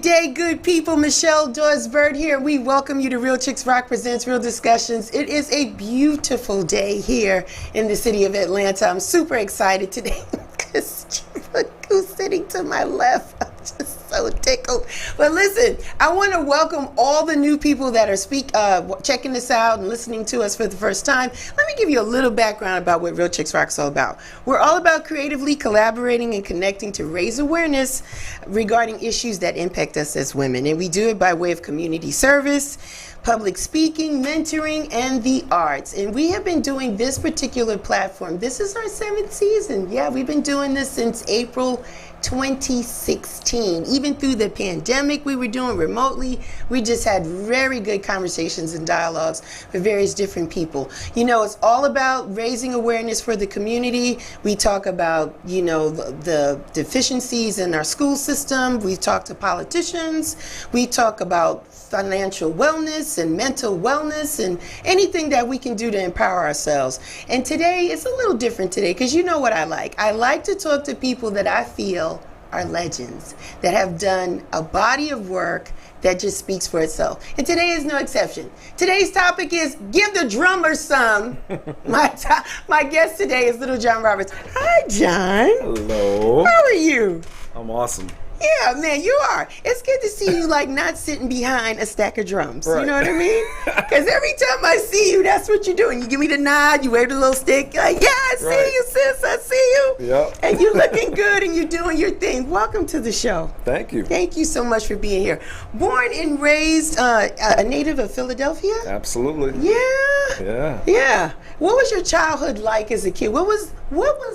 day, good people. Michelle Dorsberg here. We welcome you to Real Chicks Rock Presents Real Discussions. It is a beautiful day here in the city of Atlanta. I'm super excited today because look who's sitting to my left. I'm just so tickled. But listen, I want to welcome all the new people that are checking this out and listening to us for the first time. Let me give you a little background about what Real Chicks Rock is all about. We're all about creatively collaborating and connecting to raise awareness regarding issues that impact us as women. And we do it by way of community service, public speaking, mentoring, and the arts. And we have been doing this particular platform. This is our 7th season. Yeah, we've been doing this since April 2016. Even through the pandemic, we were doing remotely. We just had very good conversations and dialogues with various different people. You know, it's all about raising awareness for the community. We talk about, you know, the deficiencies in our school system. We talk to politicians. We talk about financial wellness and mental wellness and anything that we can do to empower ourselves. And today, it's a little different today because you know what I like. I like to talk to people that I feel are legends, that have done a body of work that just speaks for itself. And today is no exception. Today's topic is Give the Drummer Some. My guest today is Little John Roberts. Hi, John. Hello. How are you? I'm awesome. Yeah, man, you are. It's good to see you like not sitting behind a stack of drums. Right. You know what I mean? Because every time I see you, that's what you're doing. You give me the nod, you wave the little stick, like, yeah, I see Right. you, sis, I see you. Yep. And you're looking good and you're doing your thing. Welcome to the show. Thank you. Thank you so much for being here. Born and raised a native of Philadelphia? Absolutely. Yeah. Yeah. What was your childhood like as a kid? What was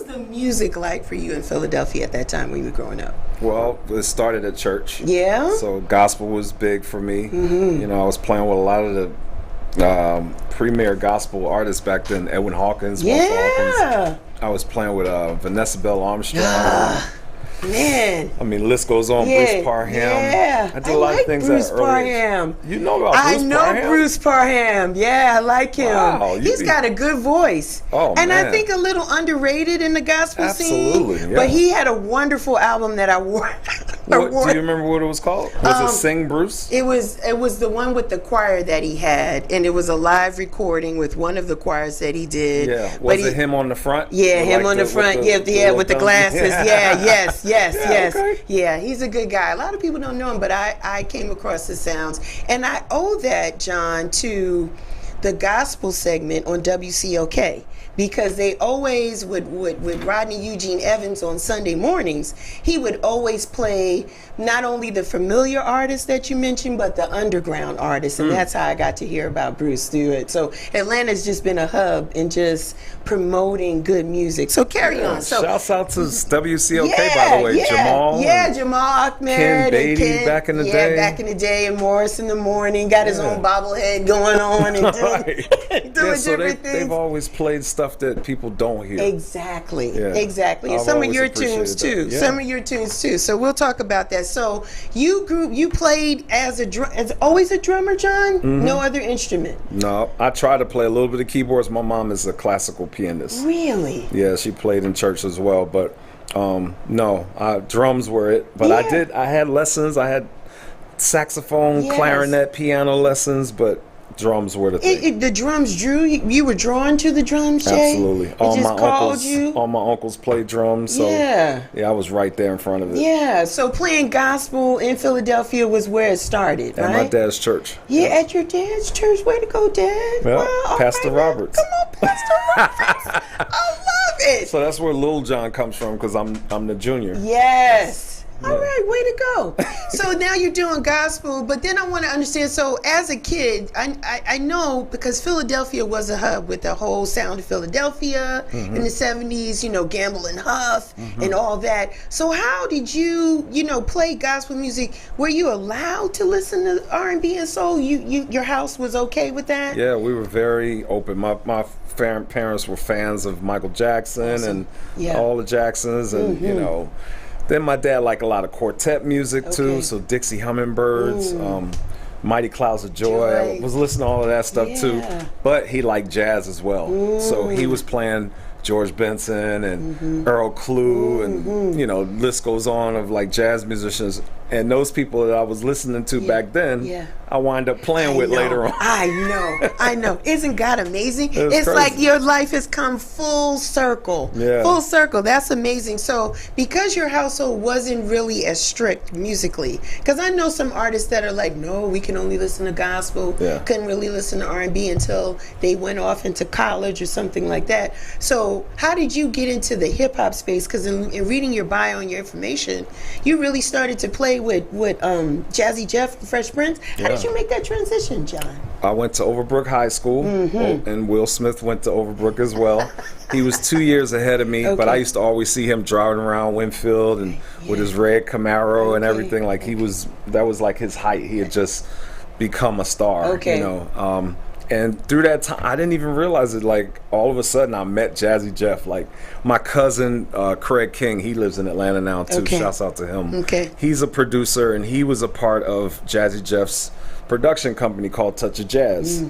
the music like for you in Philadelphia at that time when you were growing up? Well, it started at church. Yeah. So gospel was big for me. Mm-hmm. You know, I was playing with a lot of the premier gospel artists back then. Edwin Hawkins, Walter Hawkins. I was playing with Vanessa Bell Armstrong. Man. I mean, list goes on. Yeah, Bruce Parham. Yeah. I did a lot of things Bruce at early Parham. age. You know about Bruce Parham? I know Bruce Parham. Yeah, I like him. Wow, He's got a good voice. Oh, and man. I think a little underrated in the gospel scene. Absolutely, yeah. But he had a wonderful album that I wore. Do you remember what it was called? Was it Sing Bruce? It was the one with the choir that he had, and it was a live recording with one of the choirs that he did. Yeah. Was it him on the front? Yeah, him on the front. With the glasses. Yeah, yes. Okay. Yeah, he's a good guy. A lot of people don't know him, but I came across his sounds. And I owe that, John, to the gospel segment on WCOK. Because they always with Rodney Eugene Evans on Sunday mornings, he would always play not only the familiar artists that you mentioned, but the underground artists. And that's how I got to hear about Bruce through it. So Atlanta's just been a hub in just promoting good music. So carry on. So shouts out to WCOK, by the way. Jamal. Yeah, Jamal Ahmed. Ken Beatty back in the day. Yeah, back in the day. And Morris in the morning. Got his own bobblehead going on and doing different things. They've always played stuff that people don't hear. Exactly. Yeah. Exactly. And I've some of your always tunes too. appreciated that. Yeah. Some of your tunes too. So we'll talk about that. So you played as always a drummer, John? Mm-hmm. No other instrument? No, I try to play a little bit of keyboards. My mom is a classical pianist. Really? Yeah, she played in church as well, but no, drums were it. But Yeah. I had lessons. I had saxophone, Yes. clarinet, piano lessons, but drums were the thing. The drums drew you. You were drawn to the drums, Jay? Absolutely. It just called you? All my uncles played drums, so Yeah. I was right there in front of it. Yeah, so playing gospel in Philadelphia was where it started, At right? my dad's church. Yeah, at your dad's church. Way to go, Dad. Yeah, Wow, Pastor all right, Roberts. Come on, Pastor Roberts. I love it. So that's where Lil John comes from, because I'm the junior. Yes. All right, way to go. So now you're doing gospel, but then I want to understand, so as a kid, I know because Philadelphia was a hub with the whole sound of Philadelphia in the 70s, Gamble and Huff and all that. So how did you, play gospel music? Were you allowed to listen to R&B and soul? Your house was okay with that? Yeah, we were very open. My parents were fans of Michael Jackson and all the Jacksons, and then my dad liked a lot of quartet music too, so Dixie Hummingbirds, Mighty Clouds of Joy. I was listening to all of that stuff too, but he liked jazz as well. So he was playing George Benson and Earl Klugh and list goes on of like jazz musicians, and those people that I was listening to back then, I wind up playing with later on. I know. Isn't God amazing? It's crazy. like your life has come full circle. Yeah. Full circle. That's amazing. So because your household wasn't really as strict musically, because I know some artists that are like, no, we can only listen to gospel, couldn't really listen to R&B until they went off into college or something like that. So how did you get into the hip hop space? Because in reading your bio and your information, you really started to play with Jazzy Jeff and Fresh Prince. How did you make that transition, John? I went to Overbrook High School, and Will Smith went to Overbrook as well. He was 2 years ahead of me, but I used to always see him driving around Winfield and with his red Camaro and everything. Like that was like his height. He had just become a star, and through that time, I didn't even realize it. Like, all of a sudden, I met Jazzy Jeff. Like, my cousin, Craig King, he lives in Atlanta now, too. Shouts out to him. He's a producer, and he was a part of Jazzy Jeff's production company called Touch of Jazz.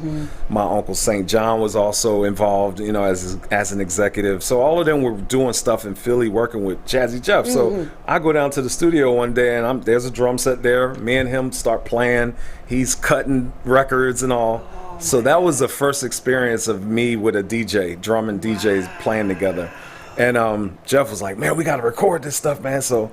My uncle St. John was also involved, as an executive. So all of them were doing stuff in Philly, working with Jazzy Jeff. So I go down to the studio one day, and there's a drum set there. Me and him start playing. He's cutting records and all. So that was the first experience of me with a DJ, drum and DJs playing together. And Jeff was like, man, we got to record this stuff, man. So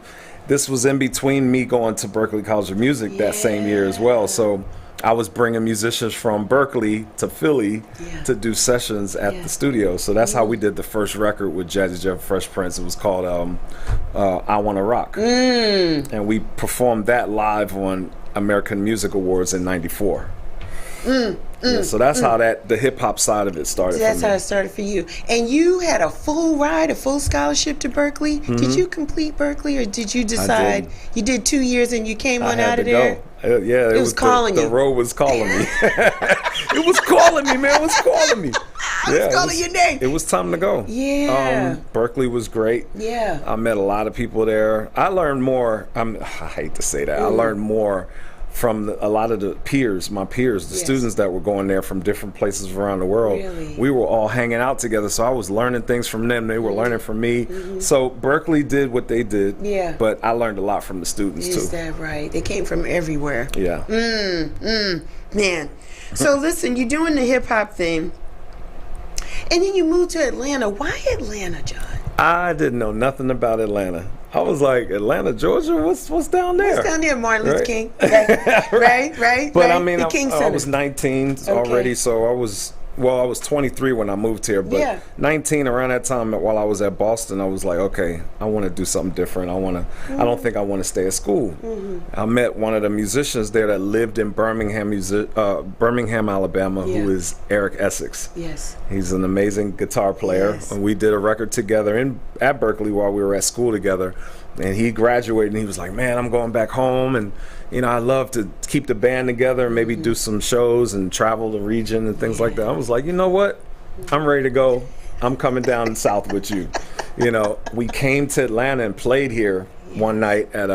this was in between me going to Berklee College of Music that same year as well. So I was bringing musicians from Berkeley to Philly to do sessions at the studio. So that's how we did the first record with Jazzy Jeff Fresh Prince. It was called I Wanna Rock. And we performed that live on American Music Awards in '94. So that's how the hip hop side of it started. That's how it started for you. And you had a full ride, a full scholarship to Berklee. Did you complete Berklee, or did you decide you did 2 years and you came on out of there? Yeah, it was calling you. The road was calling me. It was calling me, man. It was calling me. It was calling your name. It was time to go. Yeah. Berklee was great. Yeah. I met a lot of people there. I learned more. I hate to say that. I learned more from a lot of my peers, the students that were going there from different places around the world. Really? We were all hanging out together, so I was learning things from them. They were learning from me. So Berklee did what they did, but I learned a lot from the students too. Is that right? They came from everywhere. Yeah. Man. So listen, you're doing the hip hop thing, and then you moved to Atlanta. Why Atlanta, John? I didn't know nothing about Atlanta. I was like, Atlanta, Georgia, what's down there? What's down there, Martin Luther King? Right. But I mean, I was 19 already, so I was 23 when I moved here, but 19 around that time while I was at Boston, I was like, okay, I want to do something different. I don't think I want to stay at school. I met one of the musicians there that lived in Birmingham, Alabama, who is Eric Essex. Yes. He's an amazing guitar player, and we did a record together at Berklee while we were at school together. And he graduated, and he was like, man, I'm going back home, and I love to keep the band together and maybe do some shows and travel the region and things like that. I was like, you know what? I'm ready to go. I'm coming down south with you. We came to Atlanta and played here one night at,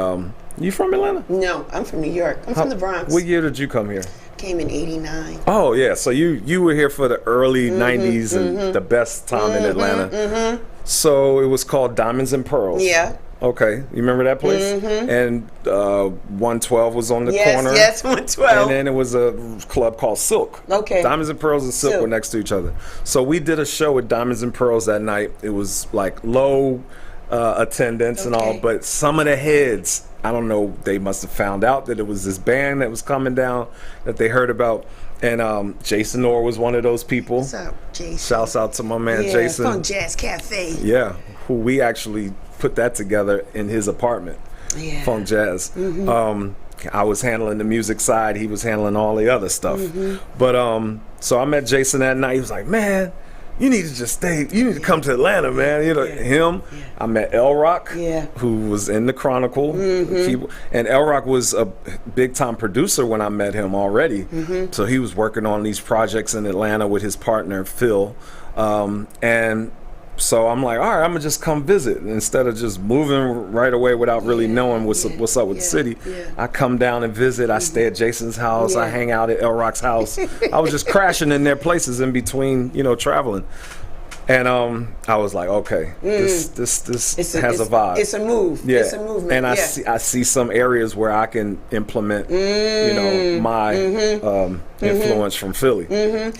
you from Atlanta? No, I'm from New York. I'm from the Bronx. What year did you come here? Came in '89. Oh, yeah. So you were here for the early 90s and the best time in Atlanta. So it was called Diamonds and Pearls. Yeah. Okay, you remember that place? And 112 was on the corner. Yes, 112. And then it was a club called Silk. Okay. Diamonds and Pearls and Silk were next to each other. So we did a show with Diamonds and Pearls that night. It was like low attendance and all, but some of the heads, I don't know, they must have found out that it was this band that was coming down that they heard about. And Jason Orr was one of those people. What's up, Jason? Shouts out to my man Jason. Funk Jazz Cafe. Yeah, who we actually put that together in his apartment. Funk Jazz. I was handling the music side, he was handling all the other stuff. But so I met Jason that night. He was like, man, you need to just stay, you need to come to Atlanta, man. Him. I met L Rock, who was in the Chronicle. And L Rock was a big time producer when I met him already. So he was working on these projects in Atlanta with his partner Phil. And so I'm like, all right, I'm gonna just come visit instead of just moving right away without really knowing what's up with the city. I come down and visit. I stay at Jason's house. I hang out at El Rock's house. I was just crashing in their places in between, traveling. And I was like, okay, this has a vibe. It's a move. Yeah. It's a movement. And I see some areas where I can implement, you know, my influence from Philly. And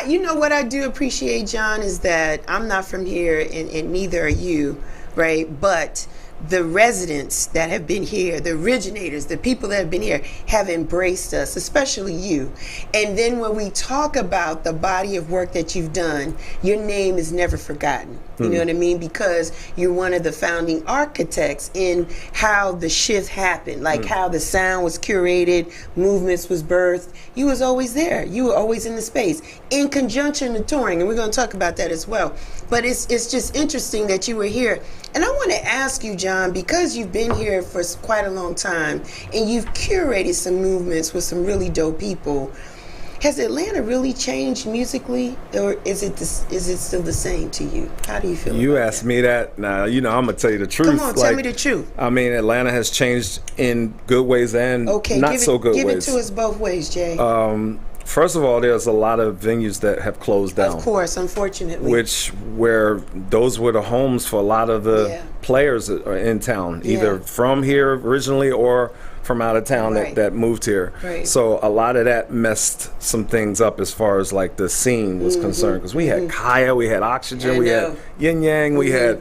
you know what I do appreciate, John, is that I'm not from here, and neither are you, right? But the residents that have been here, the originators, the people that have been here have embraced us, especially you. And then when we talk about the body of work that you've done, your name is never forgotten. You know what I mean? Because you're one of the founding architects in how the shift happened, like how the sound was curated, movements was birthed. You was always there. You were always in the space in conjunction to touring, and we're going to talk about that as well. But it's just interesting that you were here. And I want to ask you, John, because you've been here for quite a long time and you've curated some movements with some really dope people, has Atlanta really changed musically, or is it still the same to you? How do you feel? You asked me that. Now, you know, I'm going to tell you the truth. Come on, tell me the truth. I mean, Atlanta has changed in good ways and not so good ways. Give it to us both ways, Jay. First of all, there's a lot of venues that have closed down. Of course, unfortunately. Where those were the homes for a lot of the players in town, either from here originally or from out of town that moved here. Right. So a lot of that messed some things up as far as like the scene was concerned. Because we had Kaya, we had Oxygen, we had Yin Yang, we had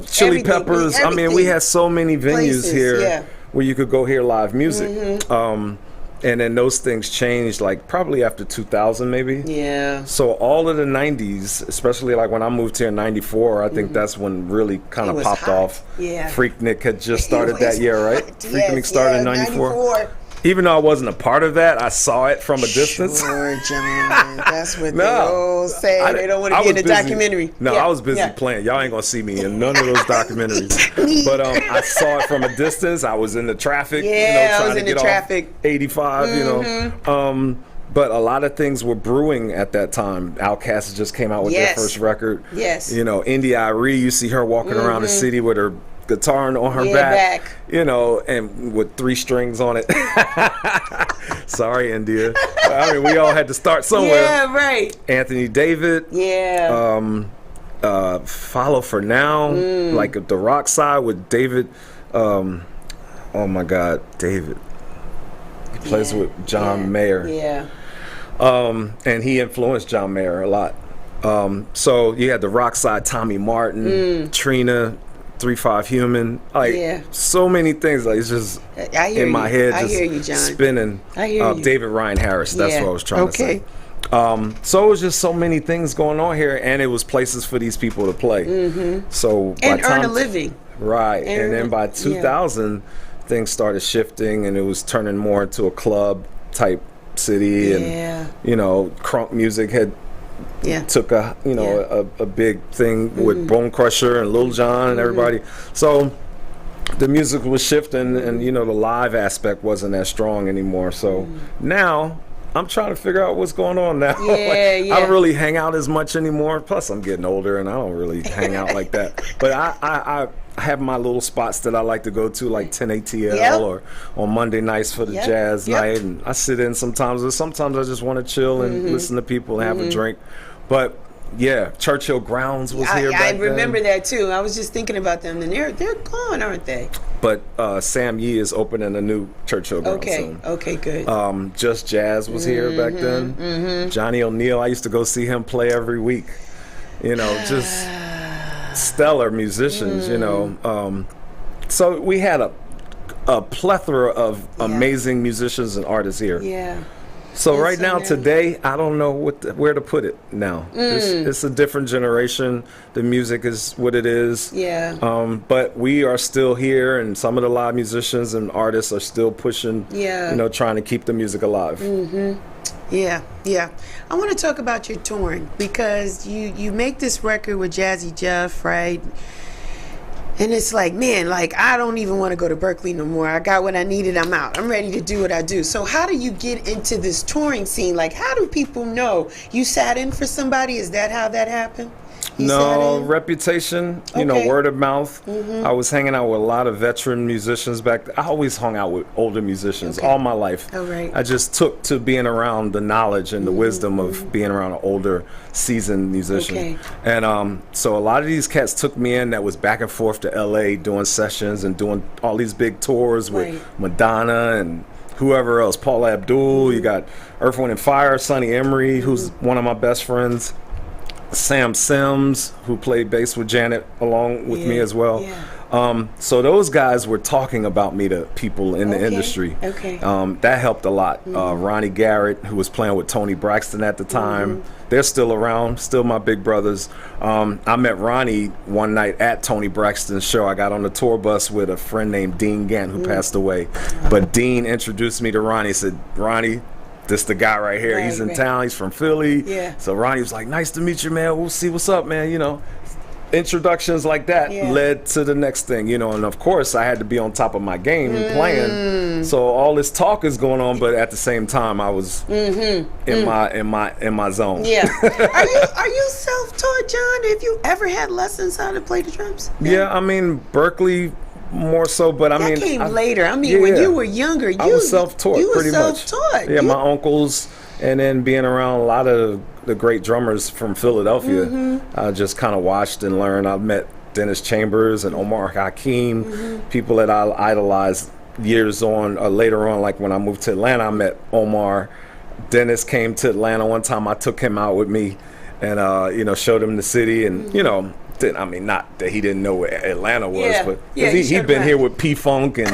Chili Peppers. I mean, we had so many venues here where you could go hear live music. And then those things changed like probably after 2000 maybe. Yeah. So all of the 90s, especially like when I moved here in 94, I think that's when really kind of popped off. Yeah. Freaknik had just started that year, right? Freaknik started in 94. Even though I wasn't a part of that, I saw it from a distance. Sure, John. That's what they all say. They don't want to be in the documentary. No, I was busy playing. Y'all ain't going to see me in none of those documentaries. But I saw it from a distance. I was in the traffic, trying to get off 85, you know. But a lot of things were brewing at that time. Outkast just came out with their first record. Yes. You know, India Arie, you see her walking around the city with her guitar on her back, you know, and with 3 strings on it. Sorry, India. I mean, we all had to start somewhere. Yeah, right. Anthony David. Yeah. Follow for Now, like the rock side with David. Oh my God, David. He plays with John Mayer. Yeah. And he influenced John Mayer a lot. So you had the rock side, Tommy Martin, Trina, 3-5 Human, like so many things. Like it's just in my head, just spinning. I hear you. David Ryan Harris. That's what I was trying to say. So it was just so many things going on here, and it was places for these people to play. So and earn a living, right? And then by 2000, things started shifting, and it was turning more into a club type city, and you know, crunk music had. Took a a big thing with Bone Crusher and Lil Jon and everybody. So the music was shifting, and you know the live aspect wasn't as strong anymore. So now I'm trying to figure out what's going on now. I don't really hang out as much anymore. Plus I'm getting older and I don't really hang out like that. But I have my little spots that I like to go to, like 10 ATL or on Monday nights for the jazz night, and I sit in sometimes. Or sometimes I just want to chill and listen to people and have a drink. But yeah, Churchill Grounds was here back then. I remember that too. I was just thinking about them, and they're gone, aren't they? But Sam Yee is opening a new Churchill Grounds soon. Okay, good. Just Jazz was here back then. Johnny O'Neill, I used to go see him play every week. You know, just stellar musicians, you know. So we had a plethora of amazing musicians and artists here. Yeah. So right now, today, I don't know where to put it now. It's a different generation. The music is what it is. Yeah. But we are still here, and some of the live musicians and artists are still pushing, you know, trying to keep the music alive. Yeah. I want to talk about your touring, because you make this record with Jazzy Jeff, right? And it's like, man, like, I don't even want to go to Berkeley no more. I got what I needed. I'm out. I'm ready to do what I do. So how do you get into this touring scene? Like, how do people know you sat in for somebody? Is that how that happened? No, reputation, you know, word of mouth. I was hanging out with a lot of veteran musicians back then. I always hung out with older musicians all my life. Oh, right. I just took to being around the knowledge and the wisdom of being around an older, seasoned musician. And so a lot of these cats took me in that was back and forth to LA doing sessions and doing all these big tours with Madonna and whoever else, Paula Abdul. You got Earth, Wind and Fire, Sonny Emery, who's one of my best friends. Sam Sims, who played bass with Janet along with me as well. So those guys were talking about me to people in the industry. That helped a lot. Ronnie Garrett, who was playing with Tony Braxton at the time, they're still around, still my big brothers. I met Ronnie one night at Tony Braxton's show. I got on the tour bus with a friend named Dean Gant, who passed away. But Dean introduced me to Ronnie. He said, Ronnie, this the guy right here. He's in town. He's from Philly. So Ronnie was like, nice to meet you, man. We'll see what's up, man. You know, introductions like that led to the next thing, you know. And of course, I had to be on top of my game and playing. So all this talk is going on, but at the same time, I was in my zone. Are you self-taught, John? Have you ever had lessons how to play the drums? Yeah, I mean, Berkeley more so, but I mean, that came later. I mean, when you were younger, I was self-taught. You pretty were self-taught. Yeah, my uncles, and then being around a lot of the great drummers from Philadelphia, I just kind of watched and learned. I met Dennis Chambers and Omar Hakim, people that I idolized years on, later on. Like when I moved to Atlanta, I met Omar. Dennis came to Atlanta one time. I took him out with me, and you know, showed him the city, and you know. I mean, not that he didn't know where Atlanta was, but he'd been here with P-Funk, and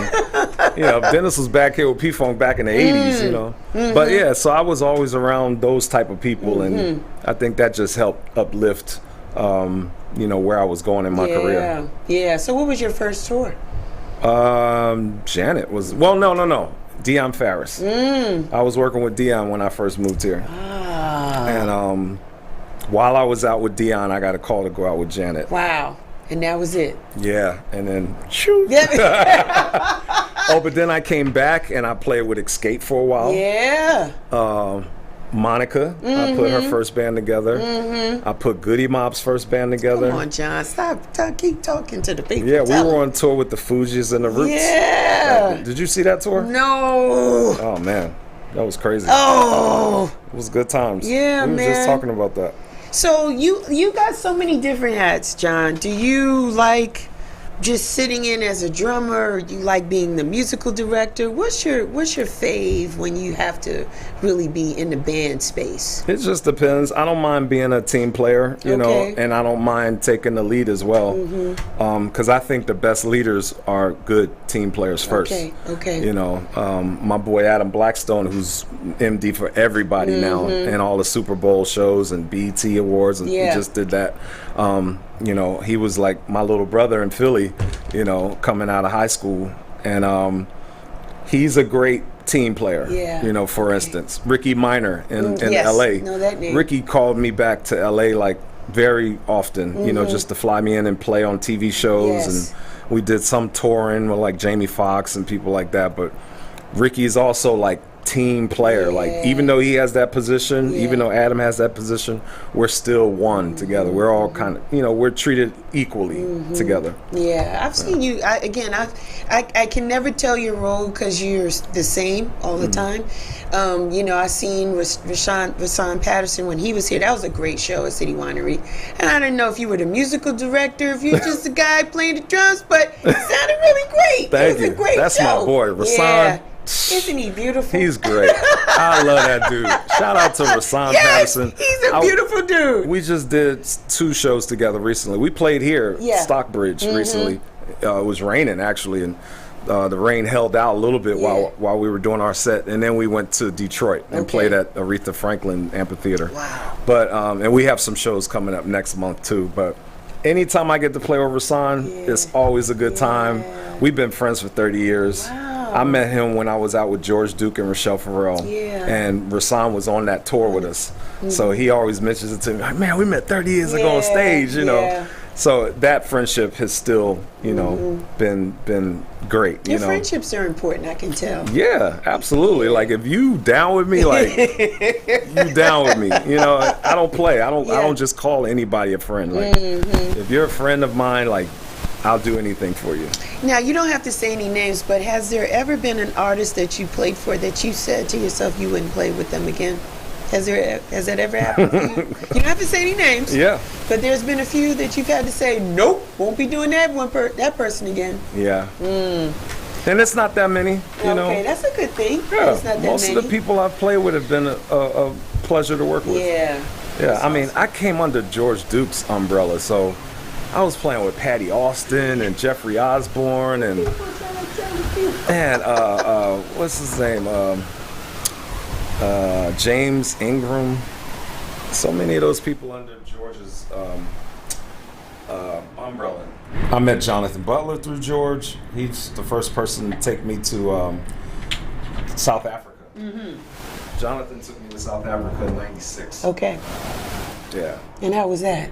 you know, Dennis was back here with P-Funk back in the 80s, you know. But yeah, so I was always around those type of people, and I think that just helped uplift, you know, where I was going in my career. Yeah. So what was your first tour? Janet was, well, no. Dion Farris. I was working with Dion when I first moved here. And while I was out with Dion, I got a call to go out with Janet. Wow. And that was it. Yeah. And then, shoot. But then I came back and I played with Escape for a while. Monica, I put her first band together. I put Goody Mob's first band together. Come on, John. Keep talking to the people. Yeah, we were on tour with the Fugees and the Roots. Did you see that tour? No. Oh, man. That was crazy. It was good times. Yeah, we were just talking about that. So you got so many different hats, John. Do you like just sitting in as a drummer, or do you like being the musical director? What's your fave when you have to really be in the band space? It just depends. I don't mind being a team player, you know, and I don't mind taking the lead as well, because I think the best leaders are good team players first. You know, my boy Adam Blackstone, who's MD for everybody now, and all the Super Bowl shows and BET Awards, and he just did that. You know, he was like my little brother in Philly, you know, coming out of high school. And he's a great team player. You know, for instance, Ricky Minor in LA. Know that name. Ricky called me back to LA like very often, you know, just to fly me in and play on TV shows. And we did some touring with like Jamie Foxx and people like that. But Ricky is also like team player. Like, even though he has that position, even though Adam has that position, we're still one together. We're all kind of, you know, we're treated equally together. I've seen you. I can never tell your role because you're the same all the time. You know, I seen Rashawn Patterson when he was here. That was a great show at City Winery. And I didn't know if you were the musical director, if you were just the guy playing the drums, but it sounded really great. Thank you. A great That's show. My boy, Rashawn. Isn't he beautiful? He's great. I love that dude. Shout out to Rashawn Patterson. He's a beautiful dude. We just did 2 shows together recently. We played here, Stockbridge, recently. It was raining, actually, and the rain held out a little bit while we were doing our set, and then we went to Detroit and played at Aretha Franklin Amphitheater. Wow. But and we have some shows coming up next month too. But anytime I get to play with Rashawn, it's always a good time. We've been friends for 30 years. Wow. I met him when I was out with George Duke and Rochelle Farrell, and Rashawn was on that tour with us. So he always mentions it to me, like, man, we met 30 years ago on stage, you know. So that friendship has still, you know, been great. Your friendships are important, I can tell. Yeah, absolutely. Like if you down with me, like you down with me. You know, I don't play. I don't just call anybody a friend. Like if you're a friend of mine, like I'll do anything for you. Now, you don't have to say any names, but has there ever been an artist that you played for that you said to yourself you wouldn't play with them again? Has that ever happened to you? You don't have to say any names. Yeah. But there's been a few that you've had to say, nope, won't be doing that that person again. Yeah. And it's not that many, you know. Okay, that's a good thing. Yeah. It's not that Most many. of the people I've played with have been a pleasure to work with. Yeah. Yeah. I mean, I came under George Duke's umbrella, so I was playing with Patty Austin and Jeffrey Osborne and what's his name? James Ingram. So many of those people under George's umbrella. I met Jonathan Butler through George. He's the first person to take me to South Africa. Jonathan took me to South Africa in '96. Okay. Yeah. And how was that?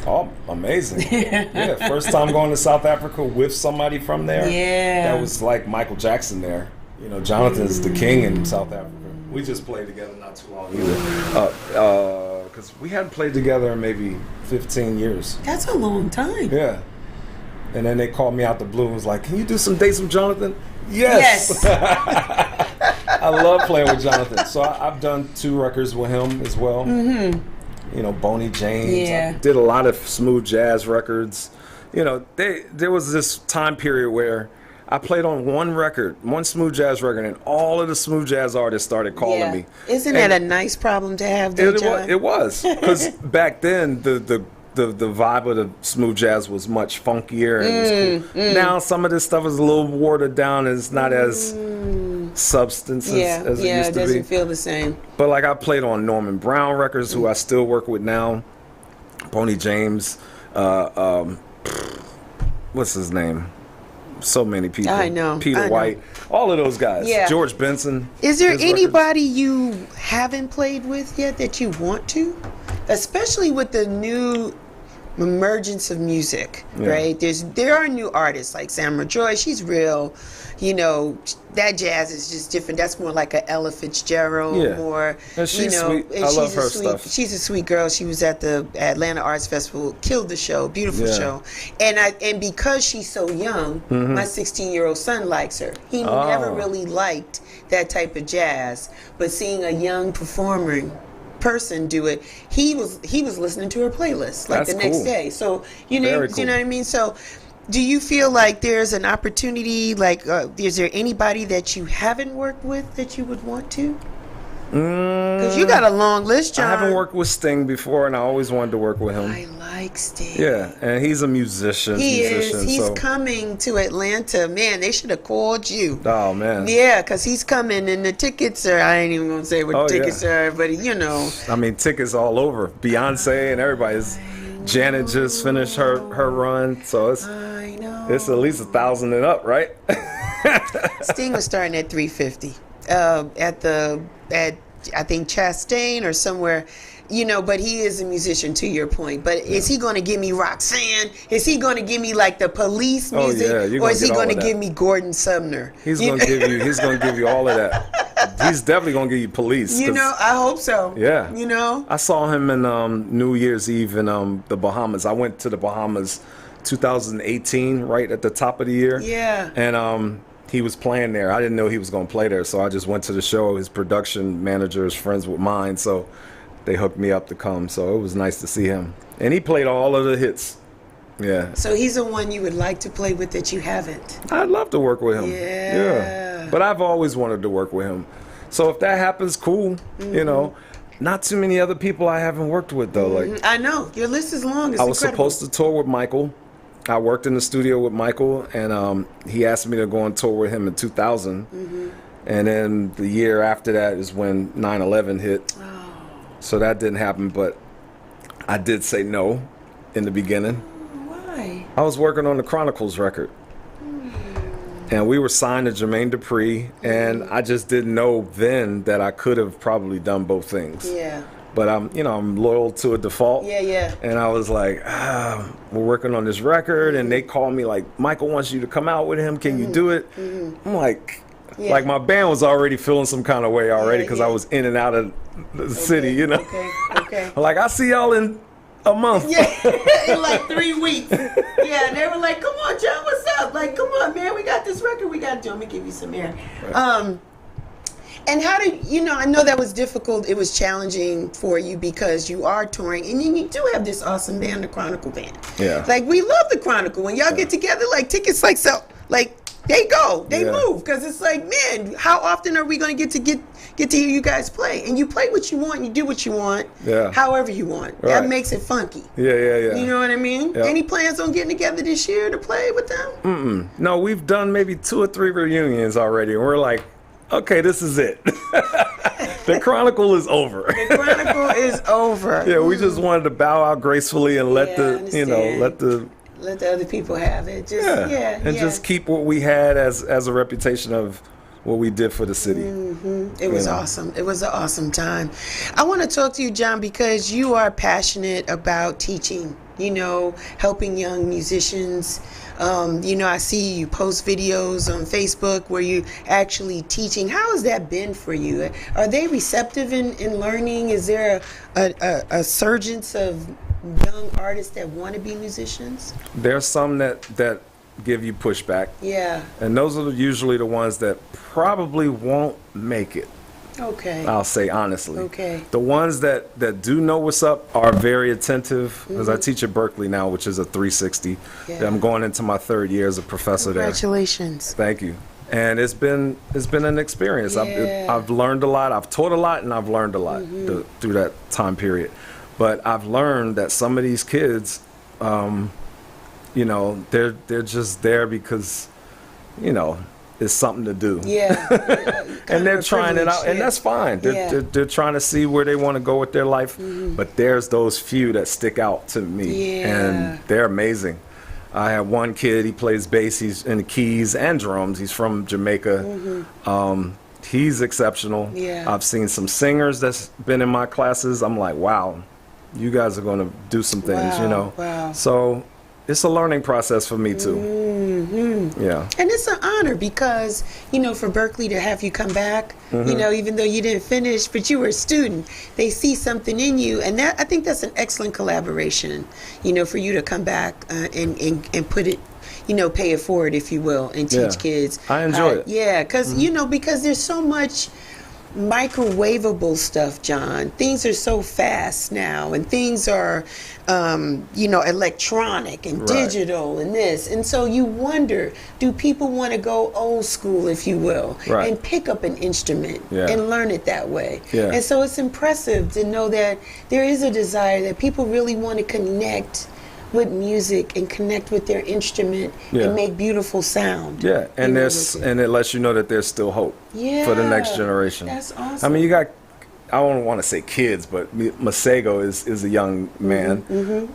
Oh, amazing. Yeah, first time going to South Africa with somebody from there. Yeah. That was like Michael Jackson there. You know, Jonathan's the king in South Africa. We just played together not too long either. Because we hadn't played together in maybe 15 years. That's a long time. Yeah. And then they called me out the blue and was like, can you do some dates with Jonathan? Yes. I love playing with Jonathan. So I've done 2 records with him as well. You know, Boney James. Yeah. I did a lot of smooth jazz records. You know, there was this time period where I played on one smooth jazz record, and all of the smooth jazz artists started calling me. Isn't that a nice problem to have, though, John? It was. Because back then, the vibe of the smooth jazz was much funkier and it was cool. Now some of this stuff is a little watered down and it's not as substance as it used to be. Yeah, it doesn't feel the same. But like I played on Norman Brown records, who I still work with now. Boney James, what's his name? So many people. I know. Peter White, all of those guys. Yeah. George Benson. Is there anybody you haven't played with yet that you want to? Especially with the new emergence of music, right? There are new artists like Samara Joy. She's real. You know, that jazz is just different. That's more like a Ella Fitzgerald. More, and she's you know, sweet. I love her stuff. She's a sweet girl. She was at the Atlanta Arts Festival, killed the show, beautiful show. And because she's so young, my 16-year-old son likes her. He never really liked that type of jazz, but seeing a young person do it, he was listening to her playlist like the next day. So you know what I mean. So do you feel like there's an opportunity, like is there anybody that you haven't worked with that you would want to? Because you got a long list, John. I haven't worked with Sting before, and I always wanted to work with him. I like Sting. Yeah, and he's a musician. He is. He's coming to Atlanta. Man, they should have called you. Oh, man. Yeah, because he's coming, and the tickets are, I ain't even going to say what the tickets are, but you know. I mean, tickets all over. Beyonce and everybody's. Janet just finished her run, so it's at least 1,000 and up, right? Sting was starting at $350 at I think Chastain or somewhere, you know. But he is a musician, to your point. But is he going to give me Roxanne? Is he going to give me like the Police music, or is he going to give me Gordon Sumner? He's going to give you. He's going to give you all of that. He's definitely going to give you Police. You know, I hope so. Yeah. You know, I saw him in New Year's Eve in the Bahamas. I went to the Bahamas 2018, right at the top of the year. Yeah. And he was playing there. I didn't know he was going to play there, so I just went to the show. His production manager is friends with mine, so they hooked me up to come. So it was nice to see him. And he played all of the hits. Yeah. So he's the one you would like to play with that you haven't. I'd love to work with him. Yeah. But I've always wanted to work with him. So if that happens, cool. You know, not too many other people I haven't worked with though. Like I know your list is long. It's I was incredible. supposed to tour with Michael. I worked in the studio with Michael, and he asked me to go on tour with him in 2000. And then the year after that is when 9/11 hit. So that didn't happen, but I did say no in the beginning. Why? I was working on the Chronicles record. And we were signed to Jermaine Dupri, and I just didn't know then that I could have probably done both things. Yeah. but I'm loyal to a default. Yeah. And I was like, we're working on this record, and they called me like, Michael wants you to come out with him. Can you do it? I'm like. Yeah. Like my band was already feeling some kind of way already because I was in and out of the city, you know. Okay. Like, I see y'all in a month. Yeah, in like 3 weeks. Yeah, and they were like, "Come on, John, what's up? Like, come on, man, we got this record we got to do. Let me give you some air." Right. And how did I know that was difficult. It was challenging for you because you are touring, and you do have this awesome band, the Chronicle Band. Yeah. Like, we love the Chronicle. When y'all get together, like tickets like sell, like. They move, because it's like, man, how often are we going to get to hear you guys play? And you play what you want, you do what you want, however you want. Right. That makes it funky. Yeah. You know what I mean? Yep. Any plans on getting together this year to play with them? No, we've done maybe 2 or 3 reunions already, and we're like, okay, this is it. The Chronicle is over. The Chronicle is over. Yeah, we just wanted to bow out gracefully and let let the other people have it. Just keep what we had as a reputation of what we did for the city. It was awesome. It was an awesome time. I want to talk to you, John, because you are passionate about teaching, helping young musicians. I see you post videos on Facebook where you actually teaching. How has that been for you? Are they receptive in learning? Is there a surgence of young artists that want to be musicians? There's some that give you pushback. Yeah. And those are usually the ones that probably won't make it. Okay. I'll say honestly. Okay. The ones that do know what's up are very attentive, because I teach at Berkeley now, which is a 360. Yeah. I'm going into my 3rd year as a professor there. Congratulations. Thank you. And it's been an experience. Yeah. I've learned a lot. I've taught a lot, and I've learned a lot through that time period. But I've learned that some of these kids, they're just there because, it's something to do. Yeah. And they're trying it out, and that's fine. They're trying to see where they want to go with their life. But there's those few that stick out to me, and they're amazing. I have one kid, he plays bass, he's in the keys and drums. He's from Jamaica. He's exceptional. Yeah. I've seen some singers that's been in my classes. I'm like, wow, you guys are going to do some things, Wow. So it's a learning process for me too. Yeah. And it's an honor because, for Berkeley to have you come back, even though you didn't finish, but you were a student, they see something in you. And that, I think that's an excellent collaboration, for you to come back and put it, pay it forward, if you will, and teach kids. I enjoy it. Yeah, because, because there's so much microwavable stuff, John. Things are so fast now, and things are, electronic and digital and this. And so you wonder, do people want to go old school, if you will, and pick up an instrument and learn it that way? Yeah. And so it's impressive to know that there is a desire that people really want to connect with music and connect with their instrument and make beautiful sound. Yeah, and it lets you know that there's still hope for the next generation. That's awesome. I mean, you got, I don't want to say kids, but Masego is a young man,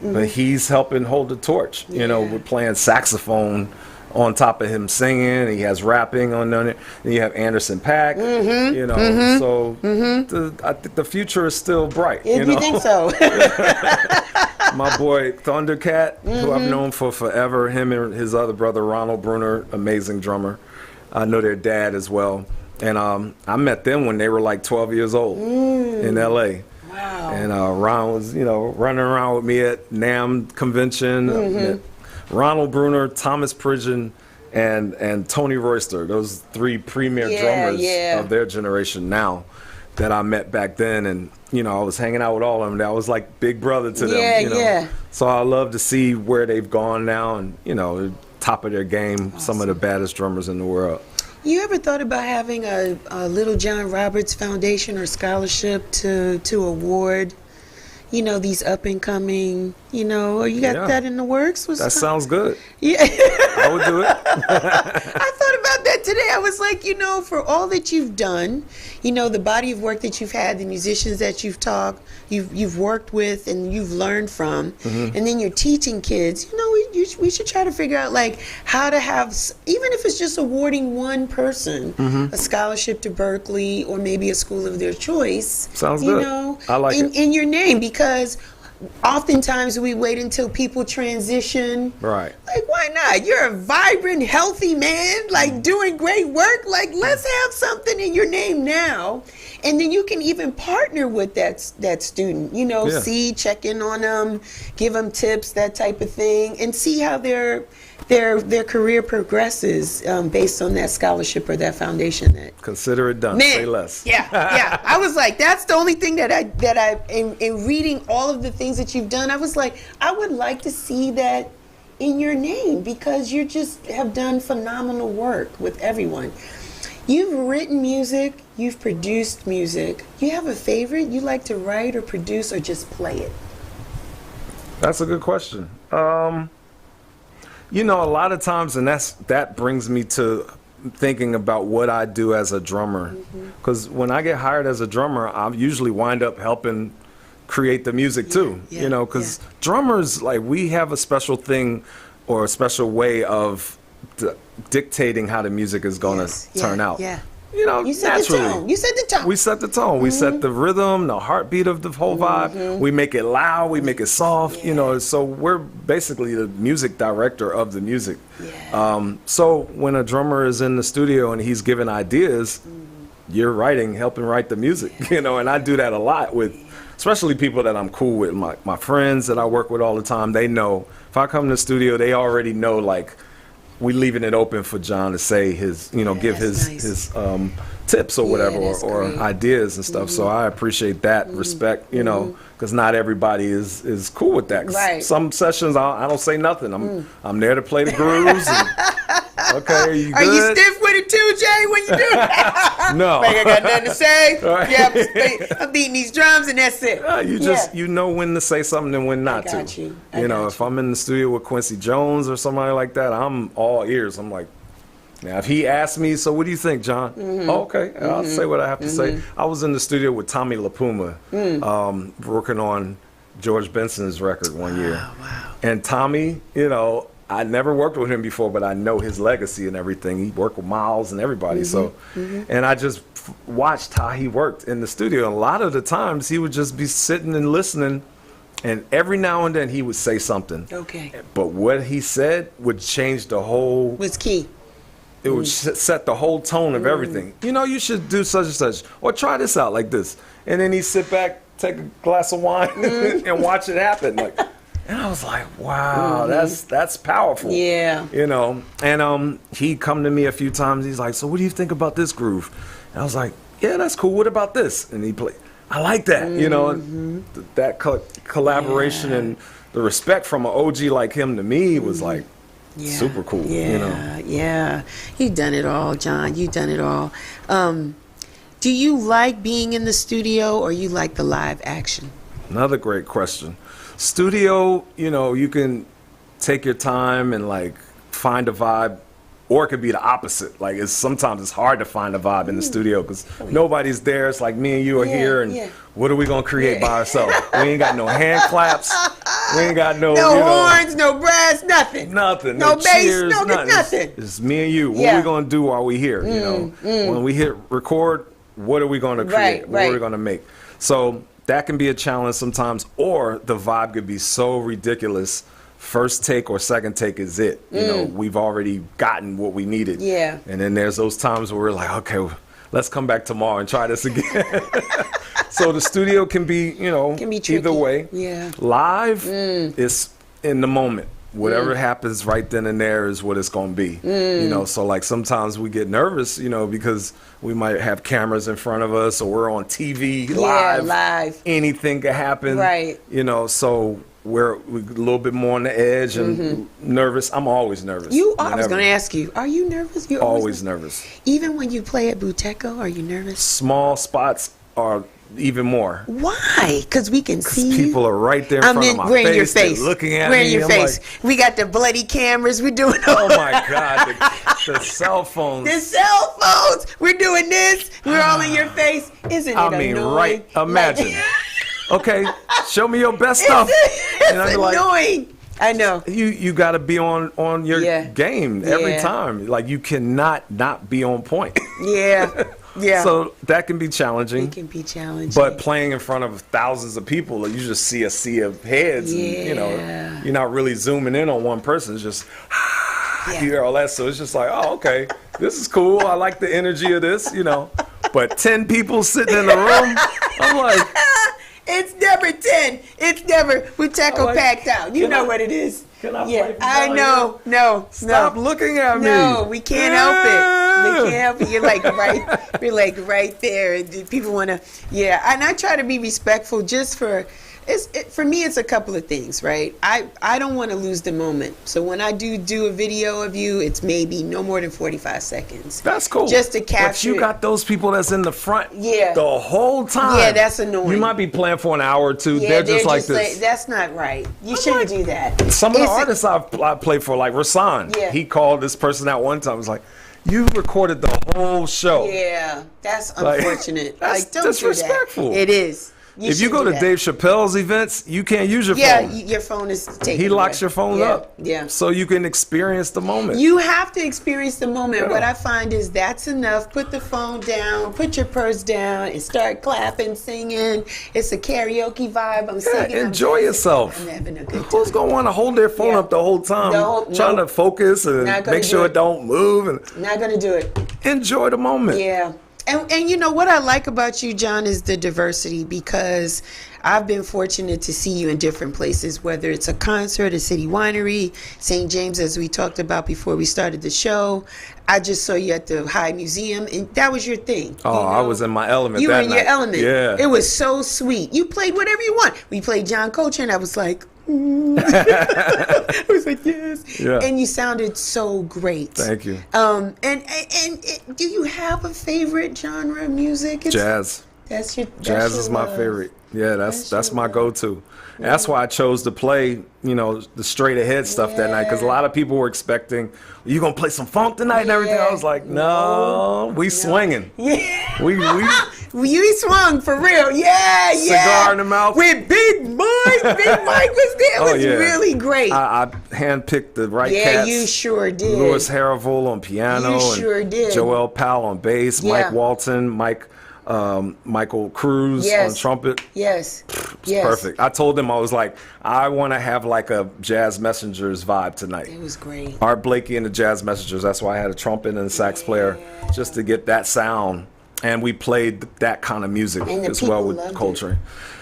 but he's helping hold the torch. We're playing saxophone on top of him singing. He has rapping on it. And you have Anderson .Paak. So I think the future is still bright. You think so? My boy Thundercat, who I've known for forever, him and his other brother Ronald Bruner, amazing drummer. I know their dad as well. And I met them when they were like 12 years old in L.A. Wow. And Ron was, running around with me at NAMM convention. Ronald Bruner, Thomas Pridgeon, and Tony Royster. Those 3 premier drummers of their generation now that I met back then. And, I was hanging out with all of them. I was like big brother to them. So I love to see where they've gone now and, top of their game, some of the baddest drummers in the world. You ever thought about having a Little John Roberts Foundation or scholarship to award, these up and coming, or you got that in the works? That sounds good. Yeah. I would do it. I thought about that today I was like, for all that you've done, the body of work that you've had, the musicians that you've worked with and you've learned from, and then you're teaching kids, we should try to figure out like how to have, even if it's just awarding one person a scholarship to Berkeley or maybe a school of their choice. Sounds good. I like it. In your name, because oftentimes we wait until people transition. Right. Like, why not? You're a vibrant, healthy man, like doing great work. Like, let's have something in your name now. And then you can even partner with that student, see, check in on them, give them tips, that type of thing, and see how their career progresses based on that scholarship or that foundation. Consider it done. Man, Say less. Yeah. I was like, that's the only thing that I in reading all of the things that you've done, I was like, I would like to see that in your name, because you just have done phenomenal work with everyone. You've written music, you've produced music. You have a favorite you like to write or produce or just play it? That's a good question. A lot of times, and that brings me to thinking about what I do as a drummer. Because when I get hired as a drummer, I usually wind up helping create the music too. Because drummers, like, we have a special thing or a special way of dictating how the music is going to turn out. You set naturally. The tone. You set the tone. We set the tone. We set the rhythm, the heartbeat of the whole vibe. We make it loud. We make it soft. So we're basically the music director of the music. So when a drummer is in the studio and he's giving ideas, you're helping write the music. And I do that a lot with, especially people that I'm cool with, my friends that I work with all the time. They know if I come to the studio, they already know, like, we leaving it open for John to say his, give his tips or whatever, or ideas and stuff. So I appreciate that respect, because not everybody is cool with that. Right. Some sessions I don't say nothing. I'm there to play the grooves. Okay, are you good? Are you stiff with it too, Jay, when you do it? No. Like, I got nothing to say. Right. Yeah, I'm beating these drums and that's it. You know when to say something and when not I to. got If I'm in the studio with Quincy Jones or somebody like that, I'm all ears. I'm like, now if he asks me, so what do you think, John? Oh, okay, I'll say what I have to say. I was in the studio with Tommy LaPuma, working on George Benson's record one year. Wow. And Tommy, I never worked with him before, but I know his legacy and everything. He worked with Miles and everybody. And I just watched how he worked in the studio. And a lot of the times he would just be sitting and listening, and every now and then he would say something. Okay. But what he said would change the whole... Was key. It would set the whole tone of everything. You should do such and such, or try this out like this. And then he'd sit back, take a glass of wine, and watch it happen. And I was like, wow, that's powerful. Yeah. And he'd come to me a few times. He's like, so what do you think about this groove? And I was like, yeah, that's cool. What about this? And he played. I like that. That collaboration and the respect from an OG like him to me was like super cool. Yeah. You've done it all, John. You've done it all. Do you like being in the studio, or you like the live action? Another great question. Studio, you can take your time and like find a vibe, or it could be the opposite. Like sometimes it's hard to find a vibe in the studio because nobody's there. It's like me and you are here, and what are we gonna create by ourselves? We ain't got no hand claps. We ain't got no horns, no brass, nothing. Nothing. No bass, cheers, nothing. It's me and you. What are we gonna do while we here? When we hit record, what are we gonna create? What are we gonna make? So that can be a challenge sometimes, or the vibe could be so ridiculous. First take or second take is it. We've already gotten what we needed. Yeah. And then there's those times where we're like, okay, let's come back tomorrow and try this again. So the studio can be, can be tricky. Either way. Yeah. Live is in the moment. Whatever happens right then and there is what it's going to be. So like sometimes we get nervous, because we might have cameras in front of us, or we're on TV live. Anything could happen. Right. So we're a little bit more on the edge and nervous. I'm always nervous. I was going to ask you, are you nervous? You're always nervous. Even when you play at Buteco, are you nervous? Small spots are even more. Why? Because we can see people are right there in front of my we're in face. your face. They're looking at we're me. in your face. Like, we got the bloody cameras. We're doing. Oh my God, the cell phones. The cell phones. We're doing this. We're all in your face. Isn't it annoying? Right? Imagine. Okay, show me your best stuff. It's annoying. Like, I know. You got to be on your game every time. Like, you cannot not be on point. Yeah. Yeah. So that can be challenging. It can be challenging. But playing in front of thousands of people, you just see a sea of heads. Yeah. And, you're not really zooming in on one person. It's just, you hear all that. So it's just like, oh, okay, this is cool. I like the energy of this, But 10 people sitting in the room, I'm like. It's never 10. It's never, we tackle packed out. You know what it is. Can I play I know. No. Stop looking at me. No, we can't help it. We can't help it. You're like right there. And people want to, And I try to be respectful just for me, it's a couple of things, right? I don't want to lose the moment. So when I do a video of you, it's maybe no more than 45 seconds. That's cool. Just to capture. But you got those people that's in the front the whole time. Yeah, that's annoying. You might be playing for an hour or two. They're just like this. That's not right. You shouldn't do that. Some of the artists I play for, like Rasan, he called this person out one time. He was like, you recorded the whole show. Yeah, that's unfortunate. That's don't disrespectful. Do that. It is. If you go to Dave Chappelle's events, you can't use your phone. Yeah, your phone is taken. He locks your phone up. Yeah. So you can experience the moment. You have to experience the moment. What I find is that's enough. Put the phone down, put your purse down, and start clapping, singing. It's a karaoke vibe. I'm singing. Enjoy yourself. I'm having a good time. Who's going to want to hold their phone up the whole time, trying to focus and make sure it don't move? And not going to do it. Enjoy the moment. Yeah. And you know what I like about you, John, is the diversity, because I've been fortunate to see you in different places, whether it's a concert, a city winery, St. James, as we talked about before we started the show. I just saw you at the High Museum, and that was your thing. Oh, I was in my element. You were in your element. Yeah. It was so sweet. You played whatever you want. We played John Coltrane. I was like, I was like, yes. Yeah. And you sounded so great. Thank you. And do you have a favorite genre of music? Jazz. Jazz is my favorite. Yeah, that's my go-to. And that's why I chose to play, the straight ahead stuff that night, because a lot of people were expecting, you gonna play some funk tonight and everything. I was like, no, we swinging. Yeah. We swung for real. Yeah. Cigar in the mouth. With Big Mike. Big Mike was there. It was really great. I handpicked the right cats. Yeah, you sure did. Louis Harivol on piano. You sure did. Joel Powell on bass. Yeah. Mike Walton. Michael Cruz on trumpet. Yes. It's perfect. I told them, I was like, I want to have like a Jazz Messengers vibe tonight. It was great. Art Blakey and the Jazz Messengers. That's why I had a trumpet and a sax player, just to get that sound. And we played that kind of music as well with Coltrane.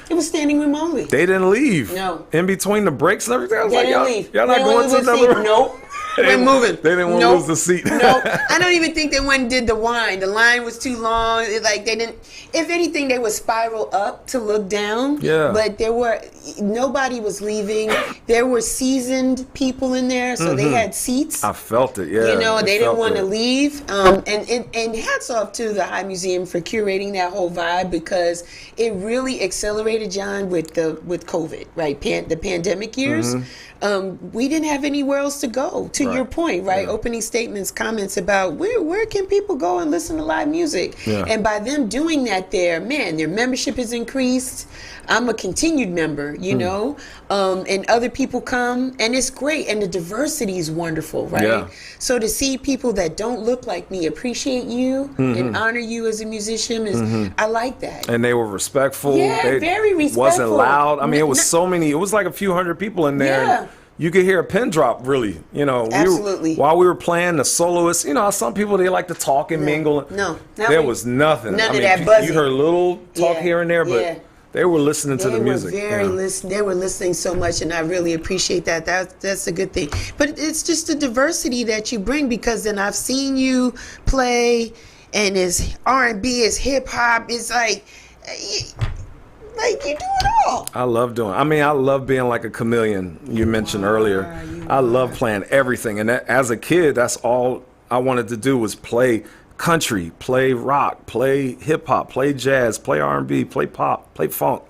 It was standing room only. They didn't leave. No. In between the breaks and everything, I was like, leave. y'all not going to another room? Nope. We're moving. They didn't want to lose the seat. No, I don't even think they went and did the wine. The line was too long. They didn't. If anything, they would spiral up to look down. Yeah. But nobody was leaving. There were seasoned people in there, so they had seats. I felt it. Yeah. They didn't want to leave. And hats off to the High Museum for curating that whole vibe, because it really accelerated, John, with COVID, right? The pandemic years. We didn't have anywhere else to go. To your point, right? Yeah. Opening statements, comments about where can people go and listen to live music? Yeah. And by them doing that their membership is increased. I'm a continued member, and other people come, and it's great. And the diversity is wonderful, right? Yeah. So to see people that don't look like me appreciate you and honor you as a musician, I like that. And they were respectful. Yeah, very respectful. Wasn't loud. I mean, it was so many. It was like a few hundred people in there. Yeah. You could hear a pin drop, really. Absolutely. While we were playing, the soloists, some people, they like to talk and mingle. No, there was nothing. None of that buzzing. You heard a little talk here and there, but they were listening to the music. They were listening so much, and I really appreciate that. That's a good thing. But it's just the diversity that you bring, because then I've seen you play, and it's R&B, it's hip hop, it's like you do it all. I love being like a chameleon. You mentioned earlier. I love playing everything. And as a kid, that's all I wanted to do was play country, play rock, play hip hop, play jazz, play R&B, play pop, play funk.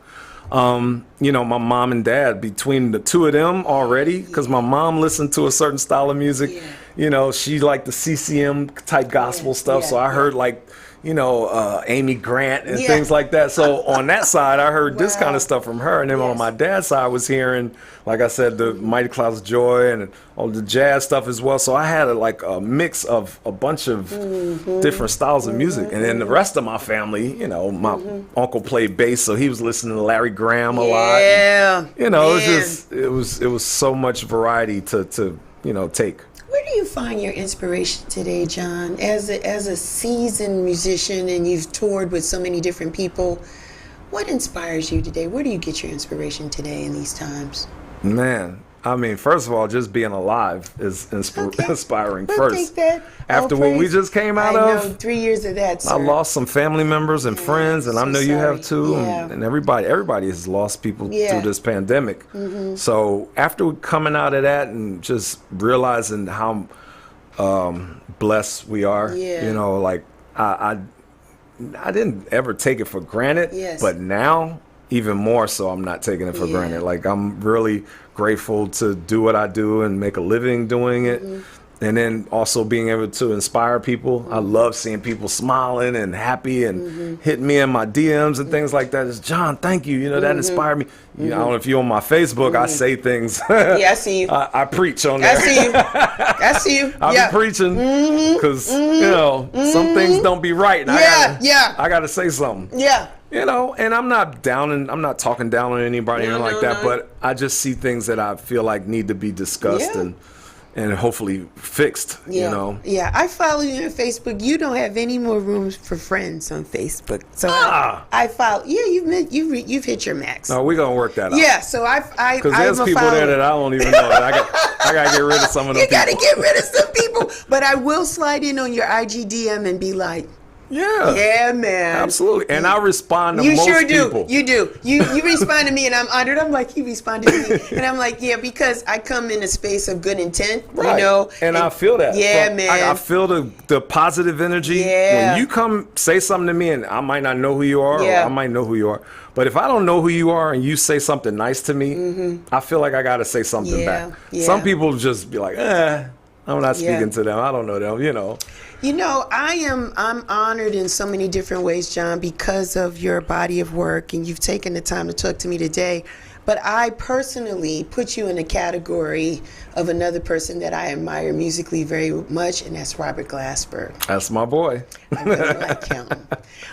You know, my mom and dad, between the two of them already, because my mom listened to a certain style of music. Yeah. You know, she liked the CCM type gospel stuff. So I heard like, you know, Amy Grant and things like that. So on that side, I heard this kind of stuff from her. And then on my dad's side, I was hearing, like I said, the Mighty Clouds of Joy and all the jazz stuff as well. So I had a mix of a bunch of different styles of music. And then the rest of my family, you know, my uncle played bass, so he was listening to Larry Graham a lot. Yeah. And, you know, it was so much variety to you know, take. Where do you find your inspiration today, John? As a seasoned musician, and you've toured with so many different people, what inspires you today? Where do you get your inspiration today in these times? Man, I mean, first of all, just being alive is inspiring We'll first. take that. After what we just came out I of, know, 3 years of that, sir. I lost some family members and friends, and I know you have too. Yeah. And everybody has lost people through this pandemic. So after coming out of that and just realizing how blessed we are, you know, like I didn't ever take it for granted, but now even more so, I'm not taking it for granted. Like, I'm really grateful to do what I do and make a living doing it. And then also being able to inspire people. I love seeing people smiling and happy and hitting me in my DMs and things like that. It's, John, thank you. You know, that inspired me. You know, I don't know if you're on my Facebook, I say things. Yeah, I see you. I preach on there. I see you. I see you. I be preaching because, you know, some things don't be right. And I got to say something. Yeah. You know, and I'm not talking down on anybody or anything like that, but I just see things that I feel like need to be discussed and hopefully fixed, you know. Yeah, I follow you on Facebook. You don't have any more rooms for friends on Facebook. So I follow. Yeah, you've hit your max. No, we're going to work that out. Yeah, so I because there's people there that I don't even know. I got to get rid of some of them. You got to get rid of some people. But I will slide in on your IG DM and be like, yeah, man. Absolutely. And I respond to most people. You do. You respond to me and I'm honored. I'm like, he responded to me. And I'm like, yeah, because I come in a space of good intent, you know. And I feel that. Yeah, man. I feel the positive energy. Yeah. When you come say something to me and I might not know who you are or I might know who you are. But if I don't know who you are and you say something nice to me, I feel like I got to say something back. Yeah. Some people just be like, I'm not speaking to them. I don't know them, you know. You know, I'm honored in so many different ways, John, because of your body of work, and you've taken the time to talk to me today. But I personally put you in a category of another person that I admire musically very much, and that's Robert Glasper. That's my boy. I really like him.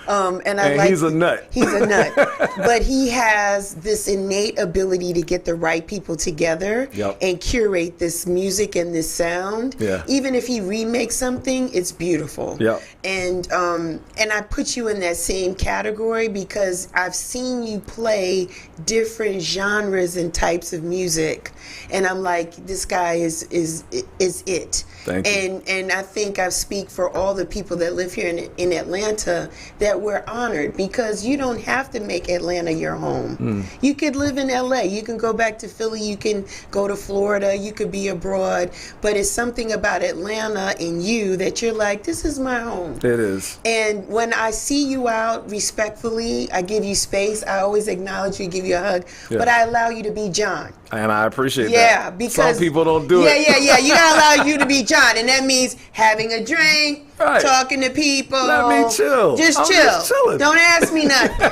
And he's a nut. He's a nut. But he has this innate ability to get the right people together and curate this music and this sound. Yeah. Even if he remakes something, it's beautiful. Yeah. And I put you in that same category because I've seen you play different genres and types of music, and I'm like, this guy is it. Thank you. And I think I speak for all the people that live here in Atlanta that we're honored, because you don't have to make Atlanta your home. You could live in LA, you can go back to Philly, you can go to Florida, you could be abroad, but it's something about Atlanta in you that you're like, this is my home. It is. And when I see you out, respectfully, I give you space, I always acknowledge you, give you a hug, but I allow you to be John. And I appreciate that. Yeah, because some people don't do it. Yeah. You gotta allow you to be John, and that means having a drink, talking to people. Let me chill. Just chill. Don't ask me nothing.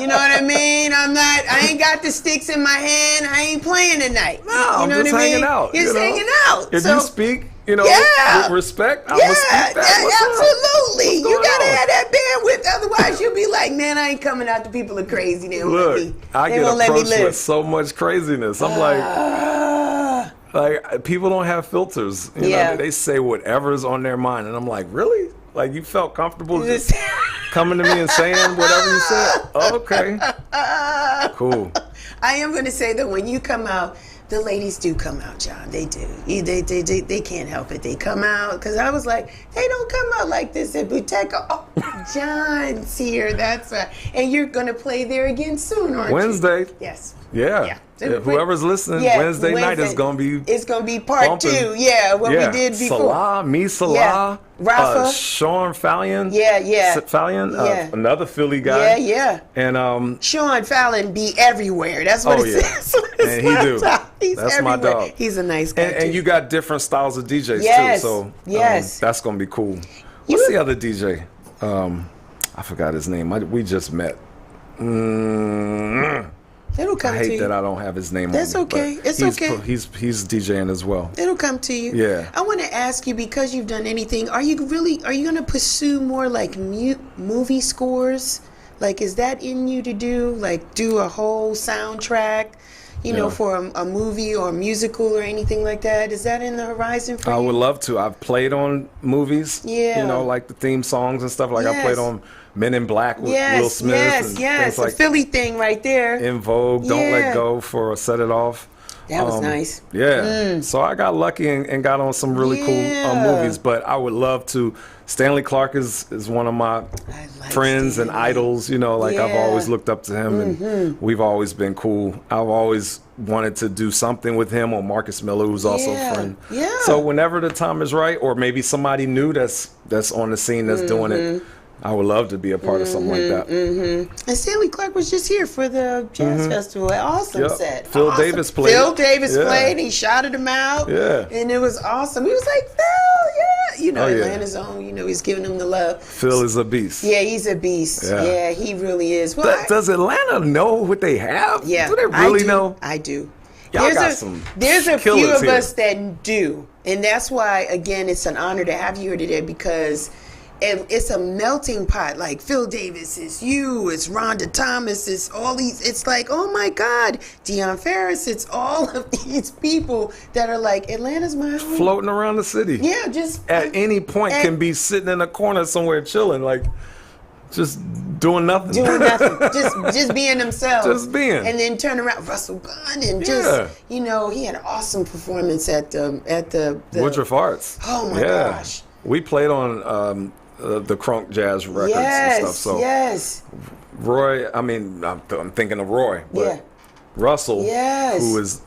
You know what I mean? I ain't got the sticks in my hand. I ain't playing tonight. No, I'm just hanging out. Just hanging out. If you speak, with respect, I'm gonna speak that. Absolutely. You gotta have that bandwidth, otherwise you'll be like, man, I ain't coming out. The people are crazy. Look, I get approached with so much craziness. I'm like, people don't have filters. You know, they say whatever's on their mind, and I'm like, really? Like, you felt comfortable just coming to me and saying whatever you said? Okay, cool. I am going to say that when you come out, the ladies do come out, John. They do. They can't help it. They come out, because I was like, they don't come out like this at Buteca. Oh, John's here. That's right. And you're going to play there again soon, aren't Wednesday. you? Yes. Yeah. Whoever's listening, Wednesday night is gonna be. It's gonna be part bumping. 2. Yeah, what we did before. Salah, Rafa, Sean Fallon. Fallon, another Philly guy. And Sean Fallon be everywhere. That's what it says. And he do. He's that's everywhere. my dog. He's a nice guy. And you got different styles of DJs too. So that's gonna be cool. What's the other DJ? I forgot his name. We just met. It'll come to you. I hate that I don't have his name. That's on okay. Me, it's okay. He's DJing as well. It'll come to you. Yeah. I want to ask you, because you've done anything, are you going to pursue more like movie scores? Like, is that in you to do? Like, do a whole soundtrack, you know, for a movie or a musical or anything like that? Is that in the horizon for you? I would love to. I've played on movies. Yeah. You know, like the theme songs and stuff. Like I played on Men in Black with Will Smith. Yes, like a Philly thing right there. In Vogue, Don't Let Go for Set It Off. That was nice. Yeah. So I got lucky and got on some really cool movies, but I would love to. Stanley Clark is one of my friends and idols, you know, like I've always looked up to him and we've always been cool. I've always wanted to do something with him, or Marcus Miller, who's also a friend. Yeah. So whenever the time is right, or maybe somebody new that's on the scene that's doing it, I would love to be a part of something like that. And Stanley Clark was just here for the Jazz Festival. Awesome set. Phil Davis played. Phil Davis played. He shouted him out. Yeah. And it was awesome. He was like, Phil, you know, Atlanta's own, you know, he's giving him the love. Phil is a beast. Yeah, he's a beast. Yeah, he really is. Well, does Atlanta know what they have? Yeah. Do they really know? I do. Y'all got some There's a few of us that do. And that's why, again, it's an honor to have you here today, because it's a melting pot. Like Phil Davis, it's you, it's Rhonda Thomas, it's all these, it's like, oh my God, Deion Ferris, it's all of these people that are like, Atlanta's my home. Floating around the city. Yeah, just at any point can be sitting in a corner somewhere chilling, like just doing nothing. Just being themselves. Just being. And then turn around, Russell Gunn, and just, you know, he had an awesome performance at the Woodruff Arts. Oh my gosh. We played on the Crunk Jazz records and stuff. So Roy, I mean, I'm thinking of Roy, but Russell, who is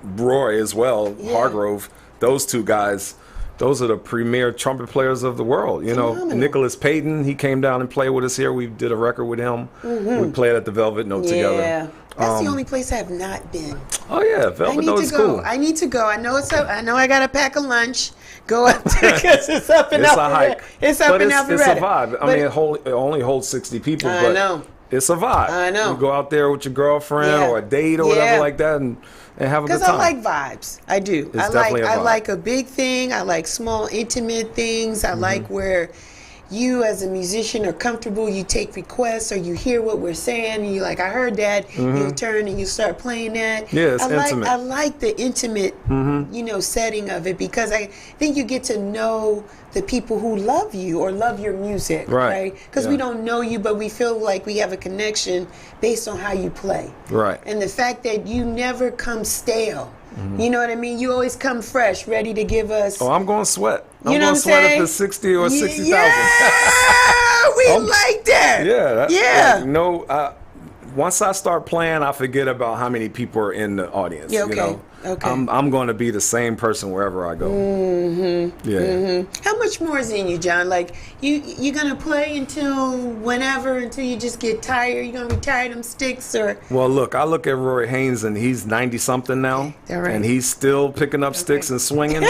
Roy as well, Hargrove, those two guys, those are the premier trumpet players of the world. You know, Nicholas Payton, he came down and played with us here. We did a record with him. We played at the Velvet Note together. Yeah, that's the only place I have not been. Oh yeah, Velvet Note is cool. I need to go. I know I know I got to pack a lunch. Go up there because it's up and it's up. It's a hike. It's up and up. It's a vibe. I mean, it only holds 60 people, but know. It's a vibe. I know. You go out there with your girlfriend or a date or whatever like that, and have a good time. Because I like vibes. I do. It's definitely a vibe. I like a big thing. I like small, intimate things. I like where you as a musician are comfortable. You take requests or you hear what we're saying and you're like, I heard that. You turn and you start playing that. Yeah, it's intimate. I like the intimate, you know, setting of it, because I think you get to know the people who love you or love your music, right? Because we don't know you, but we feel like we have a connection based on how you play. Right. And the fact that you never come stale. You know what I mean? You always come fresh, ready to give us. Oh, I'm going to sweat. I'm going to sweat if it's 60 or 60,000. Yeah, we like that. Yeah. Like, once I start playing, I forget about how many people are in the audience. Yeah, okay. You know? Okay. I'm going to be the same person wherever I go. How much more is in you, John? Like, you're going to play until whenever, until you just get tired? You're going to retire them sticks? Or? Well, look, I look at Roy Haynes, and he's 90-something now. And he's still picking up sticks and swinging.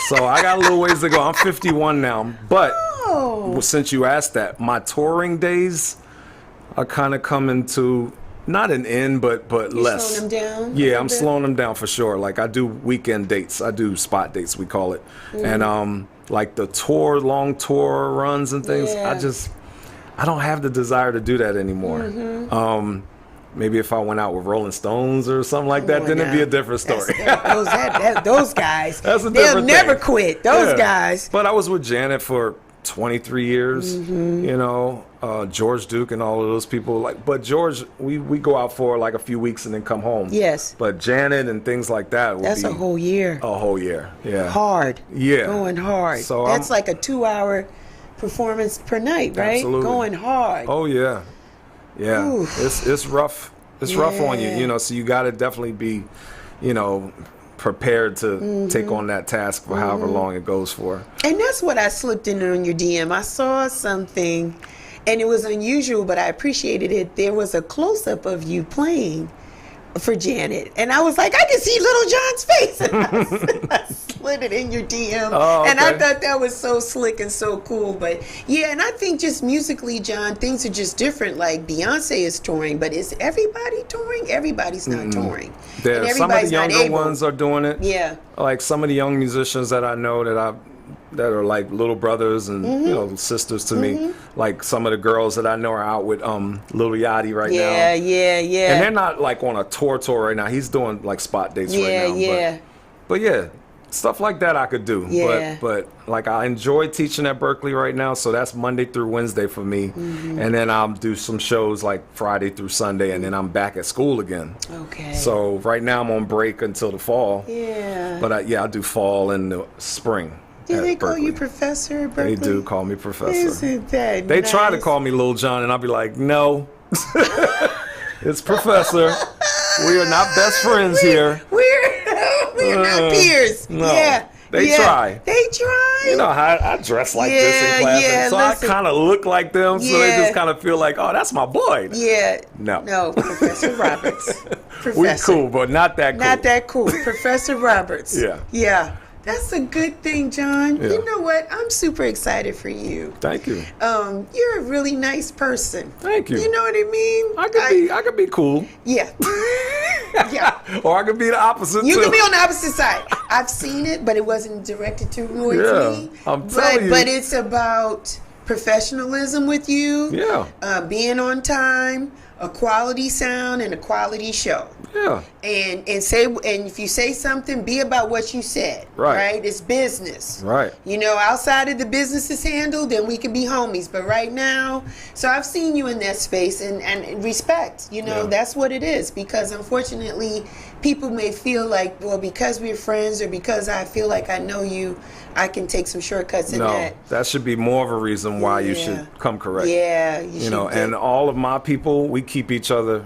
So I got a little ways to go. I'm 51 now. But since you asked that, my touring days are kind of coming to not an end, but less. Slowing them down? Yeah, I'm slowing them down for sure. Like, I do weekend dates. I do spot dates, we call it. And like the long tour runs and things, I don't have the desire to do that anymore. Maybe if I went out with Rolling Stones or something like that, then it'd be a different story. Those guys, they'll never quit. Those guys. But I was with Janet for 23 years, you know, George Duke and all of those people. But George, we go out for like a few weeks and then come home. Yes. But Janet and things like that would That's be a whole year. A whole year, yeah. Hard. Yeah. Going hard. So that's like a 2-hour performance per night, right? Absolutely. Going hard. Oh, yeah. Yeah. It's rough. It's rough on you, you know. So you got to definitely be, you know, prepared to take on that task for however long it goes for. And that's what I slipped in on your DM. I saw something, and it was unusual, but I appreciated it. There was a close-up of you playing for Janet, and I was like, I can see Little John's face. And I slid it in your DM, and I thought that was so slick and so cool. But yeah, and I think just musically, John, things are just different. Like Beyonce is touring, but is everybody touring? Everybody's not touring. Yeah, some of the younger ones are doing it. Yeah, like some of the young musicians that I know that are like little brothers and you know, sisters to me. Like some of the girls that I know are out with Lil Yachty right now. Yeah. And they're not like on a tour right now. He's doing like spot dates right now. But yeah, stuff like that I could do. Yeah. But like I enjoy teaching at Berkeley right now, so that's Monday through Wednesday for me. And then I'll do some shows like Friday through Sunday, and then I'm back at school again. Okay. So right now I'm on break until the fall. Yeah. But I'll do fall and the spring. Do they call you Professor at Berkeley? They do call me Professor. Isn't that They nice? try to call me Lil John, and I'll be like, no, it's Professor. We are not best friends here. We're not peers. No. Yeah. They try. They try. You know how I dress like this in class, so listen. I kind of look like them, so they just kind of feel like, oh, that's my boy. Yeah. No, Professor Roberts. Professor. We cool, but not that cool. Not that cool. Professor Roberts. Yeah. That's a good thing, John. Yeah. You know what? I'm super excited for you. Thank you. You're a really nice person. Thank you. You know what I mean? I could be cool. Yeah. Yeah. Or I could be the opposite You too. can be on the opposite side. I've seen it, but it wasn't directed towards me. I'm telling you. But it's about professionalism with you. Yeah. Being on time, a quality sound, and a quality show. Yeah. And if you say something, be about what you said. Right. It's business. Right. You know, outside of the business is handled, then we can be homies. But right now, so I've seen you in that space and respect. You know, that's what it is. Because unfortunately, people may feel like, well, because we're friends or because I feel like I know you, I can take some shortcuts in that. No, that should be more of a reason why you should come correct. Yeah. You know, and all of my people, we keep each other.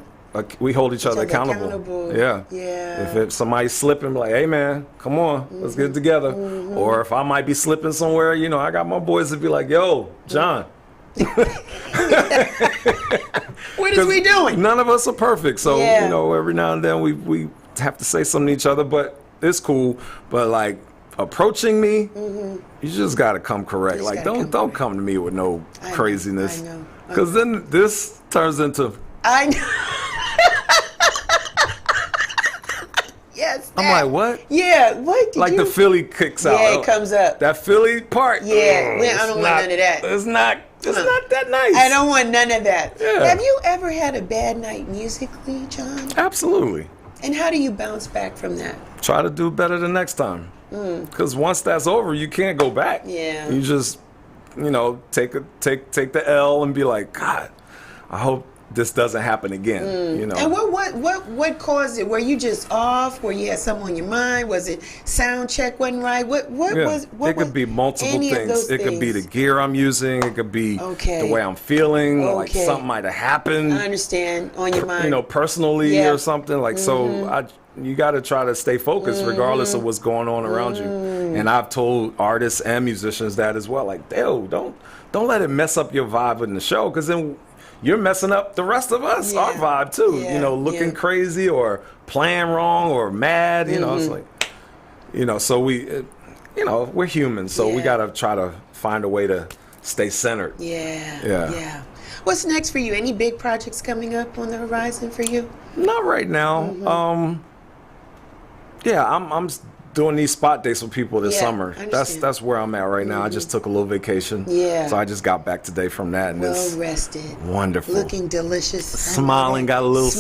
We hold each other accountable. Yeah. If somebody's slipping, be like, hey man, come on, let's get it together. Or if I might be slipping somewhere, you know, I got my boys to be like, yo, John. What is we doing? None of us are perfect, so you know, every now and then we have to say something to each other, but it's cool. But like approaching me, you just gotta come correct. Like don't come to me with no craziness, because then this turns into. I know. Yes. I'm like, what? Yeah, what? Like the Philly kicks out. Yeah, it comes up. That Philly part. Yeah, I don't want none of that. It's not that nice. I don't want none of that. Yeah. Have you ever had a bad night musically, John? Absolutely. And how do you bounce back from that? Try to do better the next time. Because once that's over, you can't go back. Yeah. You just, you know, take the L and be like, God, I hope this doesn't happen again. You know. And what caused it? Were you just off? Were you had something on your mind? Was it sound check wasn't right? What was? It could be multiple things. It could be the gear I'm using. It could be the way I'm feeling. Like something might have happened. I understand. On your mind. You know, personally or something. Like so, you got to try to stay focused regardless of what's going on around you. And I've told artists and musicians that as well. Like, don't let it mess up your vibe in the show, because then you're messing up the rest of us, our vibe too. You know, looking crazy or playing wrong or mad. You know, it's like, you know, so we, you know, we're humans, so we gotta try to find a way to stay centered. Yeah. What's next for you? Any big projects coming up on the horizon for you? Not right now. I'm doing these spot dates with people this summer. That's where I'm at right now. I just took a little vacation. So I just got back today from that, and well rested, wonderful, looking delicious, smiling, got a little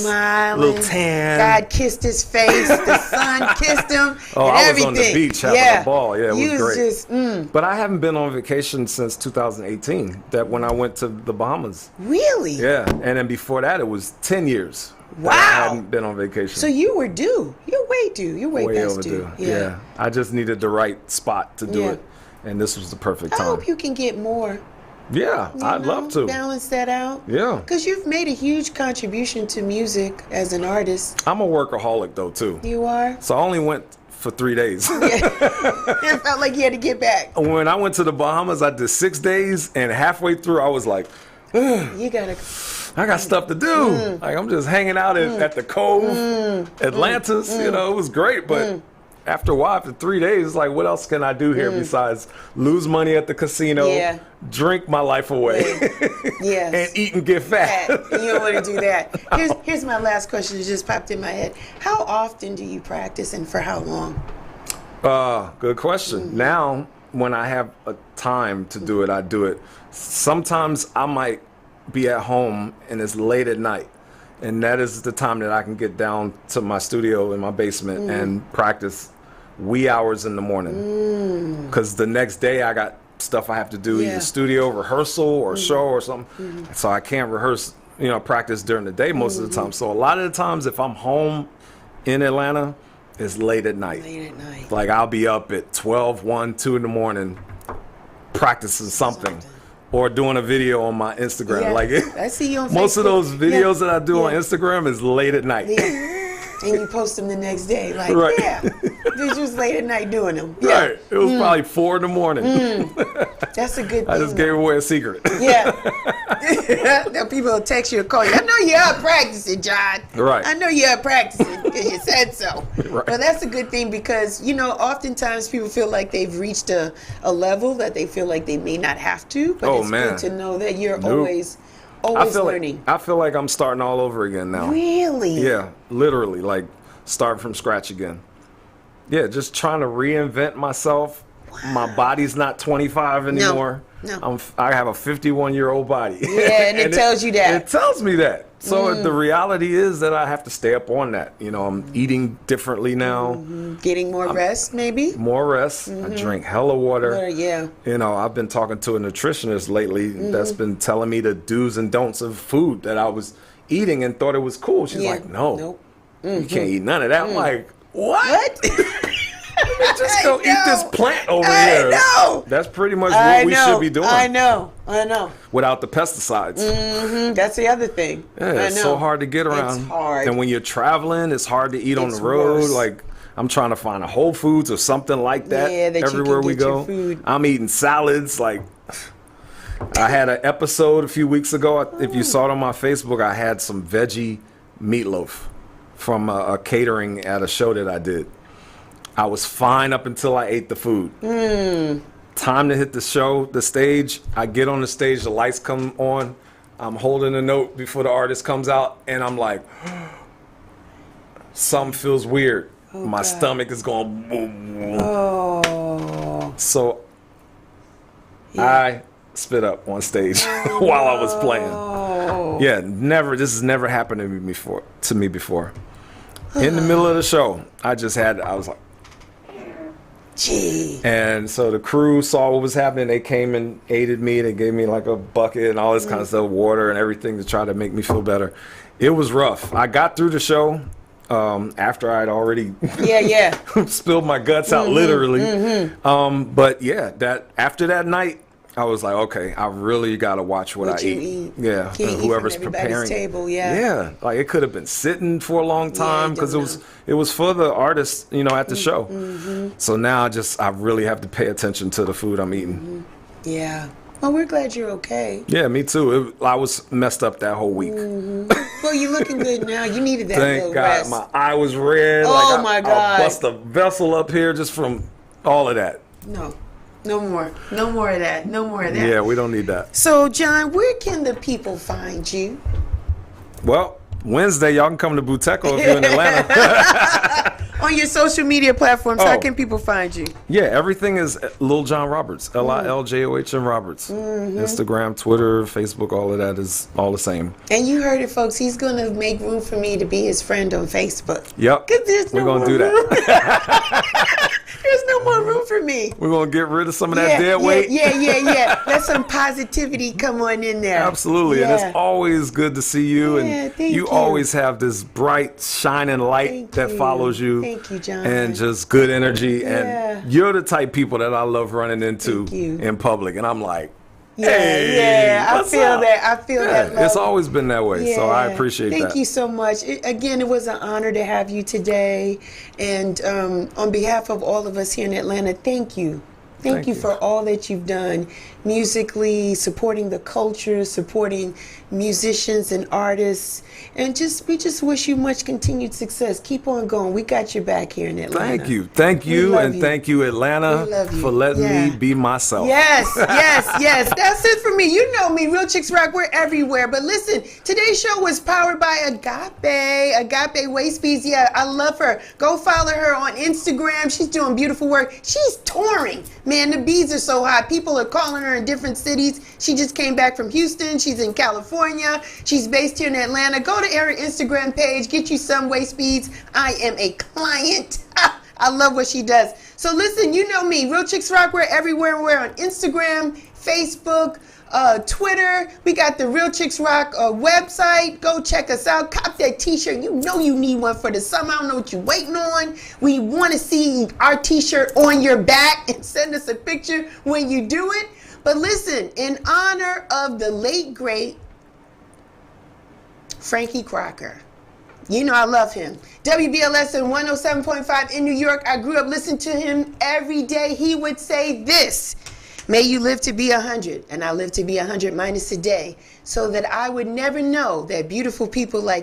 tan. God kissed his face, the sun kissed him. Oh, and I everything. was on the beach having a ball. Yeah, it was great. Just, But I haven't been on vacation since 2018. That when I went to the Bahamas. Really? Yeah, and then before that, it was 10 years. Wow. I hadn't been on vacation. So you were due. You're way due. You're way past overdue. due. Yeah. I just needed the right spot to do it, and this was the perfect time. I hope you can get more Yeah, I'd love to. Balance that out. Yeah. Because you've made a huge contribution to music as an artist. I'm a workaholic, though, too. You are? So I only went for 3 days. Yeah. It felt like you had to get back. When I went to the Bahamas, I did 6 days, and halfway through, I was like, you gotta. I got stuff to do. Like, I'm just hanging out at the Cove, Atlantis. You know, it was great, but after a while, after 3 days, it's like, what else can I do here besides lose money at the casino, drink my life away, and eat and get fat? You don't want to do that. Here's my last question that just popped in my head. How often do you practice and for how long? Good question. Now, when I have a time to do it, I do it. Sometimes I might be at home and it's late at night. And that is the time that I can get down to my studio in my basement and practice wee hours in the morning. Because the next day I got stuff I have to do, either studio rehearsal or show or something. So I can't rehearse, practice during the day most of the time. So a lot of the times if I'm home in Atlanta, it's late at night. Late at night. Like I'll be up at 12, 1, 2 in the morning practicing something. Or doing a video on my Instagram. Yeah, like I see you on most Facebook. of those videos that I do on Instagram is late at night. And you post them the next day. Like, this was late at night doing them. Yeah. Right. It was probably 4 in the morning. That's a good thing. I just gave away a secret. Yeah. Now people will text you or call you. I know you're out practicing, John. Right. I know you're out practicing because you said so. Right. But that's a good thing because, oftentimes people feel like they've reached a level that they feel like they may not have to. But it's good to know that you're always learning. I feel like I'm starting all over again now. Really? Yeah, literally, like start from scratch again. Yeah, just trying to reinvent myself. Wow. My body's not 25 anymore. No. I have a 51-year-old body. Yeah, and it tells you that. It tells me that. So the reality is that I have to stay up on that. I'm eating differently now. Getting more rest, maybe? More rest. I drink hella water. Yeah. I've been talking to a nutritionist lately that's been telling me the do's and don'ts of food that I was eating and thought it was cool. She's like, no, you can't eat none of that. I'm like, what? Just go eat this plant over here. I know. That's pretty much what we should be doing. I know. Without the pesticides. That's the other thing. Yeah, it's so hard to get around. It's hard. And when you're traveling, it's hard to eat on the road. Worse. Like, I'm trying to find a Whole Foods or something like that, everywhere we go. Food. I'm eating salads. Like, I had an episode a few weeks ago. If you saw it on my Facebook, I had some veggie meatloaf from a catering at a show that I did. I was fine up until I ate the food. Time to hit the stage. I get on the stage, the lights come on. I'm holding a note before the artist comes out, and I'm like, something feels weird. My stomach is going boom. Oh. So I spit up on stage while I was playing. Yeah, this has never happened to me before. In the middle of the show, I was like, gee. And so the crew saw what was happening. They came and aided me. They gave me like a bucket and all this kind of stuff, water and everything to try to make me feel better. It was rough. I got through the show after I'd already spilled my guts out, literally. But yeah, after that night, I was like, okay, I really got to watch what I eat. Yeah, Can't whoever's eat from everybody's preparing. Table, yeah, like it could have been sitting for a long time because it was for the artists, at the show. So now I really have to pay attention to the food I'm eating. Yeah. Well, we're glad you're okay. Yeah, me too. I was messed up that whole week. Well, you're looking good now. You needed that Thank little God. rest. My eye was red. Oh, my God. I bust a vessel up here just from all of that. No more of that. Yeah, we don't need that. So, John, where can the people find you? Well, Wednesday, y'all can come to Buteco if you're in Atlanta. On your social media platforms, how can people find you? Yeah, everything is Lil John Roberts, LILJOHN Roberts. Instagram, Twitter, Facebook, all of that is all the same. And you heard it, folks. He's going to make room for me to be his friend on Facebook. Yep, we're going to do that. There's no more room for me. We're going to get rid of some of that dead weight. Yeah. Let some positivity come on in there. Absolutely. And it's always good to see you. And you always have this bright, shining light that follows you. Thank you, John. And just good energy. And you're the type of people that I love running into in public. And I'm like, Hey, I feel up? that. I feel that love. It's always been that way, so I appreciate that. Thank you so much. Again, it was an honor to have you today. And on behalf of all of us here in Atlanta, thank you. Thank you for all that you've done musically, supporting the culture, supporting musicians and artists, and we just wish you much continued success. Keep on going. We got your back here in Atlanta. Thank you, and thank you, Atlanta, for letting me be myself. Yes. That's it for me. You know me, Real Chicks Rock. We're everywhere. But listen, today's show was powered by Agape Waist Beads. Yeah, I love her. Go follow her on Instagram. She's doing beautiful work. She's touring. Man, the beads are so hot. People are calling her in different cities. She just came back from Houston. She's in California. She's based here in Atlanta. Go to her Instagram page. Get you some waist beads. I am a client. I love what she does. So listen, you know me. Real Chicks Rock. We're everywhere. We're on Instagram, Facebook, Twitter. We got the Real Chicks Rock website. Go check us out. Cop that t-shirt. You know you need one for the summer. I don't know what you're waiting on. We want to see our t-shirt on your back, and send us a picture when you do it. But listen, in honor of the late, great Frankie Crocker. You know I love him. WBLS in 107.5 in New York. I grew up listening to him every day. He would say this: may you live to be 100, and I live to be 100 minus a day, so that I would never know that beautiful people like